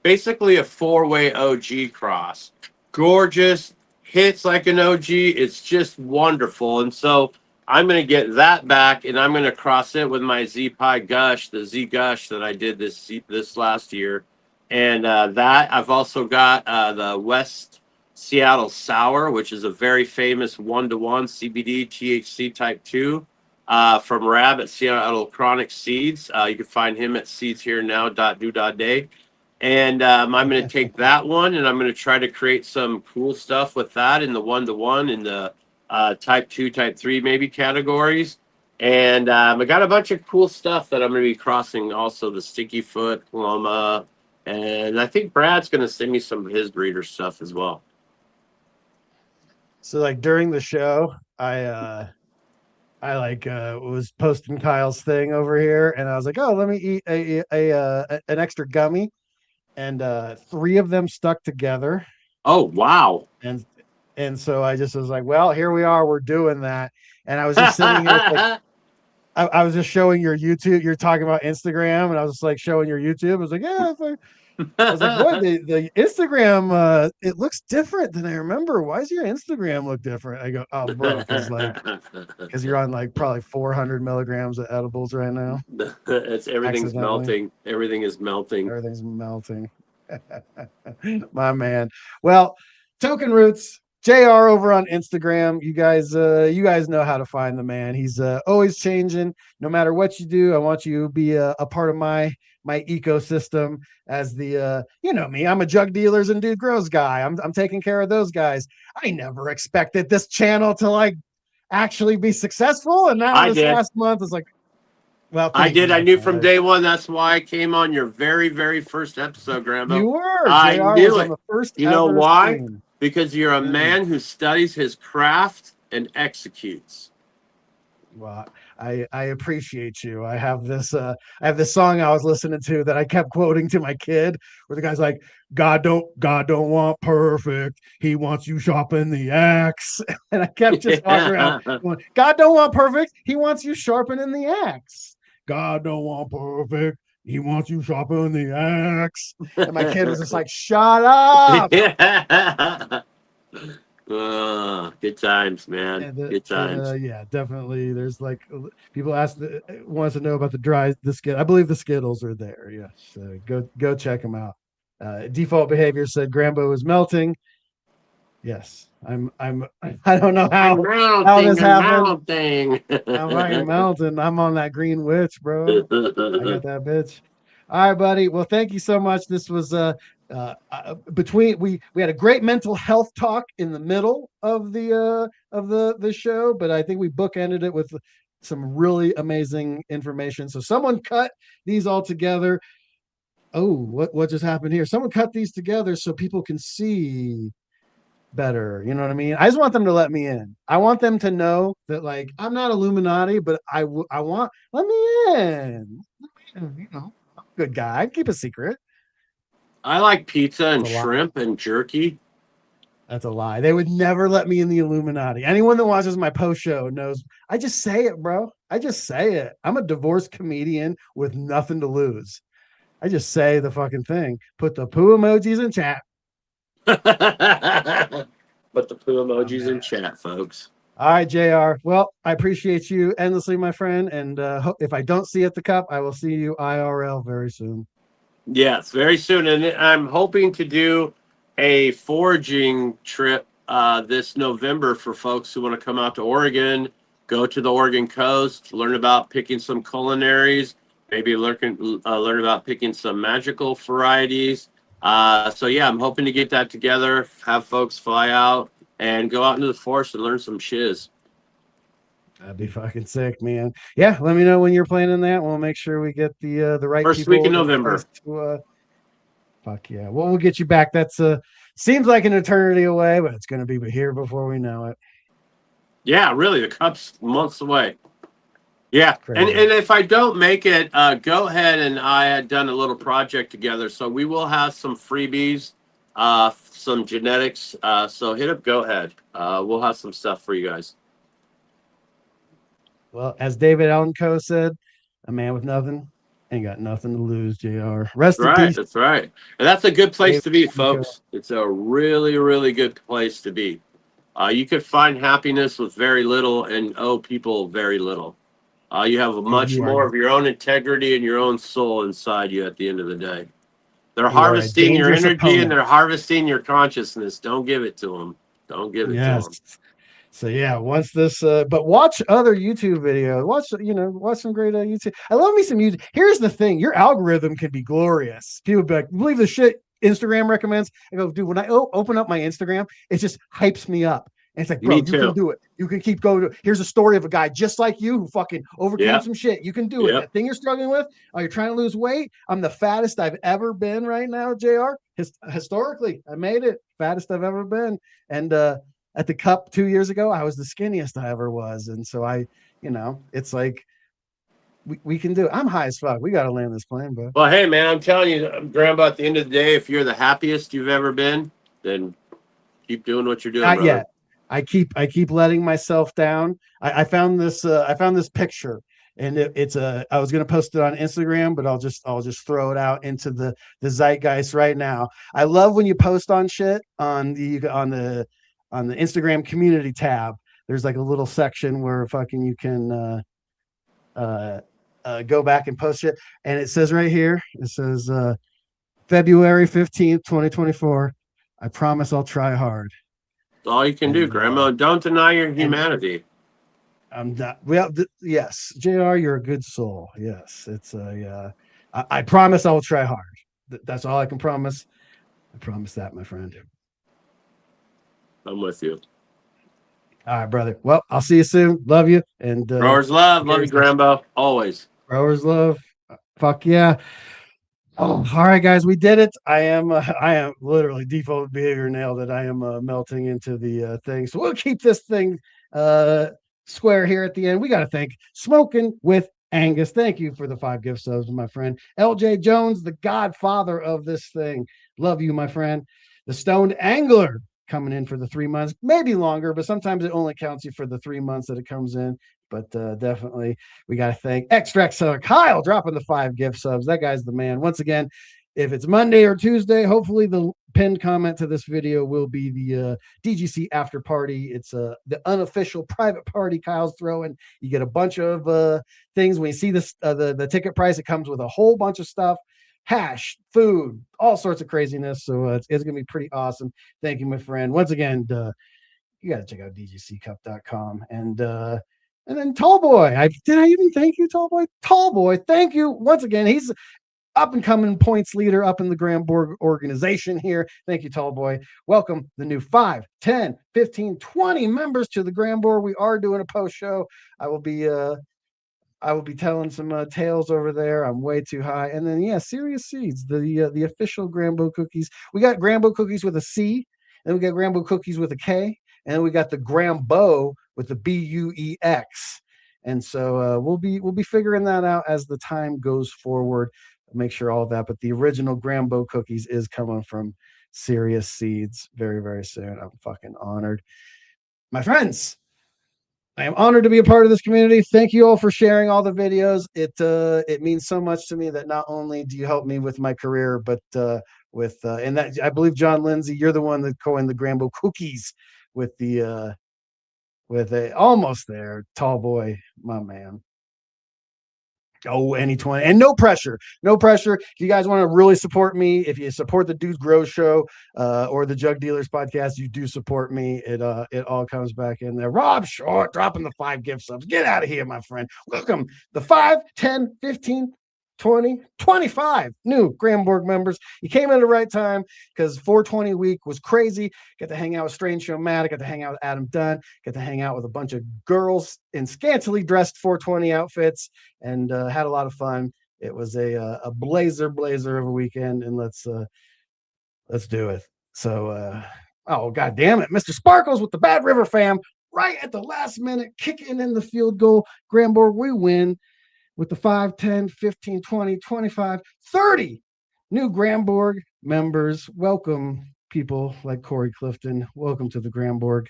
basically a 4-way OG cross. Gorgeous, hits like an OG. It's just wonderful. And so I'm going to get that back, and I'm going to cross it with my Z Pie Gush, the Z Gush that I did this last year. And that I've also got the West Seattle Sour, which is a very famous 1-to-1 CBD THC type 2. From Rab at Seattle Chronic Seeds. You can find him at seedsherenow.do.day. And I'm going to take that one, and I'm going to try to create some cool stuff with that in the 1-to-1 in the type 2, type 3 maybe categories. And I got a bunch of cool stuff that I'm going to be crossing, also the Sticky Foot, Paloma. And I think Brad's going to send me some of his breeder stuff as well. So like during the show, I was posting Kyle's thing over here, and I was like, oh, let me eat an extra gummy, and 3 of them stuck together. Oh, wow. And so I just was like, well, here we are, we're doing that. And I was just sitting here like, I was just showing your YouTube. You're talking about Instagram, and I was just like showing your YouTube. I was like, yeah, I was like, boy, the Instagram, it looks different than I remember. Why does your Instagram look different? I go, oh, bro, because you're on like probably 400 milligrams of edibles right now. Everything's melting. Everything is melting. Everything's melting. My man. Well, Token Roots, JR over on Instagram. You guys know how to find the man. He's always changing. No matter what you do, I want you to be a part of my ecosystem as the me. I'm a Jug Dealers and Dude Grows guy. I'm taking care of those guys. I never expected this channel to like actually be successful, and now last month is like, well, I did. I knew from day one. That's why I came on your very, very first episode, Grambo. You were. I knew it. On the first. You know why? Stream. Because you're a man who studies his craft and executes. Well, I appreciate you. I have this song I was listening to that I kept quoting to my kid, where the guy's like, God don't want perfect. He wants you sharpen the axe. And I kept just walking around going, God don't want perfect. He wants you sharpening the axe. God don't want perfect. He wants you sharpen the axe. And my kid was just like, shut up. Good times, man. Good times. Yeah, definitely. There's like people wants to know about the Skid. I believe the Skittles are there. Yes, go check them out. Default Behavior said GRAMBO is melting. Yes, I don't know how this happened. I'm fucking melting. I'm on that green witch, bro. I got that bitch. All right, buddy. Well, thank you so much. This was we had a great mental health talk in the middle of the show, but I think we bookended it with some really amazing information. So someone cut these all together. Oh, what just happened here? Someone cut these together so people can see better. You know what I mean? I just want them to let me in. I want them to know that, like, I'm not Illuminati, but I want, let me in. You know, I'm a good guy. I keep a secret. I like pizza and shrimp and jerky. That's a lie. They would never let me in the Illuminati. Anyone that watches my post show knows I just say it, bro. I just say it. I'm a divorced comedian with nothing to lose. I just say the fucking thing. Put the poo emojis in chat. Put the poo emojis in chat, folks. All right, JR. Well, I appreciate you endlessly, my friend. And if I don't see you at the cup, I will see you IRL very soon. Yes, very soon. And I'm hoping to do a foraging trip this November for folks who want to come out to Oregon, go to the Oregon coast, learn about picking some culinaries, maybe learn about picking some magical varieties. So yeah, I'm hoping to get that together, have folks fly out and go out into the forest and learn some shiz. That'd be fucking sick, man. Yeah, let me know when you're planning that. We'll make sure we get the right First people week in in November. place to fuck yeah. Well, we'll get you back. That's seems like an eternity away, but it's gonna be here before we know it. Yeah, really, the cup's months away. Yeah, and Crazy. if I don't make it, go ahead and I had done a little project together, so we will have some freebies, some genetics. So hit up Go Ahead. We'll have some stuff for you guys. Well, as David Allen Coe said, a man with nothing ain't got nothing to lose, JR. Rest in peace. That's right. And that's a good place David to be, Allen Coe. folks. It's a really, really good place to be. You could find happiness with very little and owe people very little. You have much more of your own integrity and your own soul inside you at the end of the day. They're harvesting your dangerous energy opponent. and they're harvesting your consciousness. Don't give it to them. Don't give it to them. So yeah, once this but watch other YouTube videos. Watch some great YouTube. I love me some YouTube. Here's the thing, your algorithm can be glorious. People be like, believe the shit Instagram recommends. I go, dude, when I open up my Instagram, it just hypes me up. And it's like, bro, you can do it. You can keep going. Here's a story of a guy just like you who fucking overcame some shit. You can do it. That thing you're struggling with, you're trying to lose weight. I'm the fattest I've ever been right now, JR. Historically, I made it. Fattest I've ever been. And at the cup 2 years ago, I was the skinniest I ever was. And so it's like we can do it. I'm high as fuck. We got to land this plane, bro. Well, hey, man, I'm telling you, GRAMBO, at the end of the day, if you're the happiest you've ever been, then keep doing what you're doing. Not yet. I keep letting myself down. I found this picture, and I was gonna post it on Instagram, but I'll just throw it out into the zeitgeist right now. I love when you post on shit on the Instagram community tab. There's like a little section where fucking you can go back and post it, and it says right here, it says February 15th, 2024. I promise I'll try hard. That's all you can do, GRAMBO. Don't deny your humanity. I'm not. Well, yes, JR, you're a good soul. Yes, it's I promise I will try hard. That's all I can promise. I promise that, my friend. I'm with you. All right, brother. Well, I'll see you soon. Love you. And growers love you, GRAMBO. Always. Growers love. Fuck yeah. Oh, all right, guys, we did it. I am literally default behavior nailed it. I am melting into the thing. So we'll keep this thing square here at the end. We got to thank Smoking with Angus. Thank you for the 5 gift subs, my friend. LJ Jones, the godfather of this thing. Love you, my friend. The Stoned Angler coming in for the 3 months, maybe longer, but sometimes it only counts you for the 3 months that it comes in. But definitely, we got to thank Extract Seller Kyle dropping the 5 gift subs. That guy's the man. Once again, if it's Monday or Tuesday, hopefully the pinned comment to this video will be the DGC after party. It's the unofficial private party Kyle's throwing. You get a bunch of things. When you see this, the ticket price, it comes with a whole bunch of stuff. Hash, food, all sorts of craziness. So it's going to be pretty awesome. Thank you, my friend. Once again, you got to check out dgccup.com. And then Tallboy, did I even thank you, Tallboy? Tallboy, thank you once again. He's up and coming points leader up in the GramBorg organization here. Thank you, Tallboy. Welcome the new 5, 10, 15, 20 members to the GramBorg. We are doing a post show. I will be telling some tales over there. I'm way too high. And then Serious Seeds, the official GramBo cookies. We got GramBo cookies with a C, and we got GramBo cookies with a K, and then we got the GramBo with the BUEX. And so we'll be figuring that out as the time goes forward. Make sure all of that. But the original GramBo cookies is coming from Serious Seeds very, very soon. I'm fucking honored. My friends, I am honored to be a part of this community. Thank you all for sharing all the videos. It means so much to me that not only do you help me with my career, but and that I believe John Lindsay, you're the one that coined the GramBo cookies with the with a almost there tall boy, my man. Oh, any 20 and no pressure. If you guys want to really support me, if you support the Dudes Grow Show or the Jug Dealers Podcast, you do support me. It all comes back in there. Rob Short dropping the 5 gift subs. Get out of here, my friend. Welcome the 5, 10, 15, 20, 25 new GramBorg members. You came in the right time because 420 week was crazy. Got to hang out with Strange Showmatic, got to hang out with Adam Dunn, got to hang out with a bunch of girls in scantily dressed 420 outfits, and had a lot of fun. It was a blazer of a weekend, and let's do it. So oh god damn it, Mr. Sparkles with the Bad River fam right at the last minute, kicking in the field goal. GramBorg, we win with the 5, 10, 15, 20, 25, 30 new GramBorg members. Welcome, people like Corey Clifton. Welcome to the GramBorg.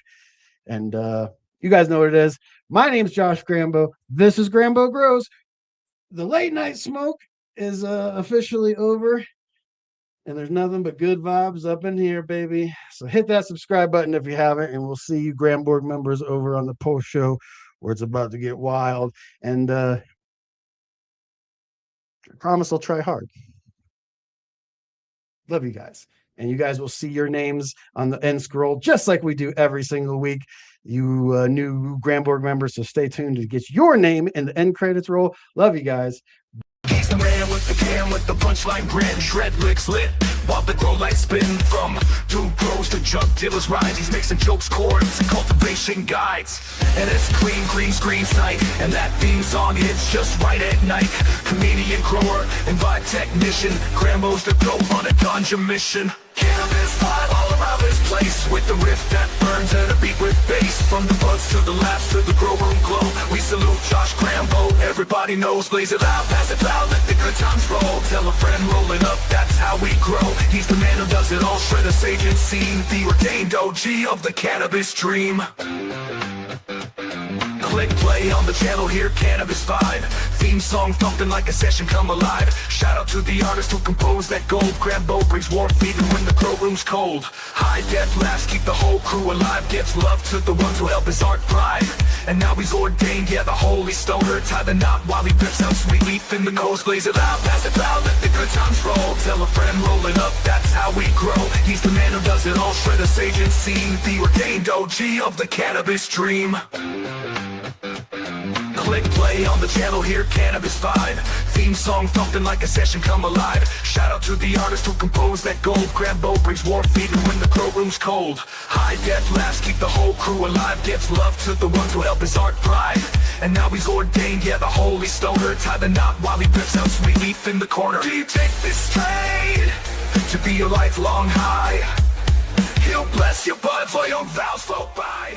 And you guys know what it is. My name's Josh GRAMBO. This is GRAMBO Grows. The late night smoke is officially over. And there's nothing but good vibes up in here, baby. So hit that subscribe button if you haven't. And we'll see you GramBorg members over on the post show where it's about to get wild. And I promise I'll try hard. Love you guys. And you guys will see your names on the end scroll, just like we do every single week. You new GramBorg members, so stay tuned to get your name in the end credits roll. Love you guys. He's the man with the cam with the punchline grin. Shred licks lit while the grow lights spin. From Dude Grows to Jug Dealers rides. He's mixing jokes, chords, and cultivation guides. And it's clean, green screen sight. And that theme song hits just right at night. Comedian, grower, and vibe technician. GRAMBO's the go on a ganja mission. Cannabis vibe all around this place, with the riff that burns and a beat with bass. From the buds to the labs to the grow room glow, we salute Josh GRAMBO. Everybody knows, blaze it loud, pass it loud, let the good times roll. Tell a friend, rolling up, that's how we grow. He's the man who does it all, shredder, sage, and scene. The ordained OG of the cannabis dream. Click play on the channel, hear Cannabis vibe. Theme song thumping like a session come alive. Shout out to the artist who composed that gold. GRAMBO brings warmth even when the grow room's cold. High def laughs keep the whole crew alive. Gives love to the ones who help his art thrive. And now he's ordained, yeah, the holy stoner. Tie the knot while he rips out sweet leaf in the nose. Blaze it loud, pass it loud, let the good times roll. Tell a friend, rolling up, that's how we grow. He's the man who does it all, shredder, sage, and scene. The ordained OG of the cannabis dream. Click play on the channel, hear Cannabis vibe. Theme song thumping like a session come alive. Shout out to the artist who composed that gold. GRAMBO brings warmth even when the grow room's cold. High def laughs keep the whole crew alive. Gives love to the ones who help his art thrive. And now he's ordained, yeah, the holy stoner. Tie the knot while he rips out sweet leaf in the corner. Do you take this straight to be a lifelong high? He'll bless your bud for your vows flow by.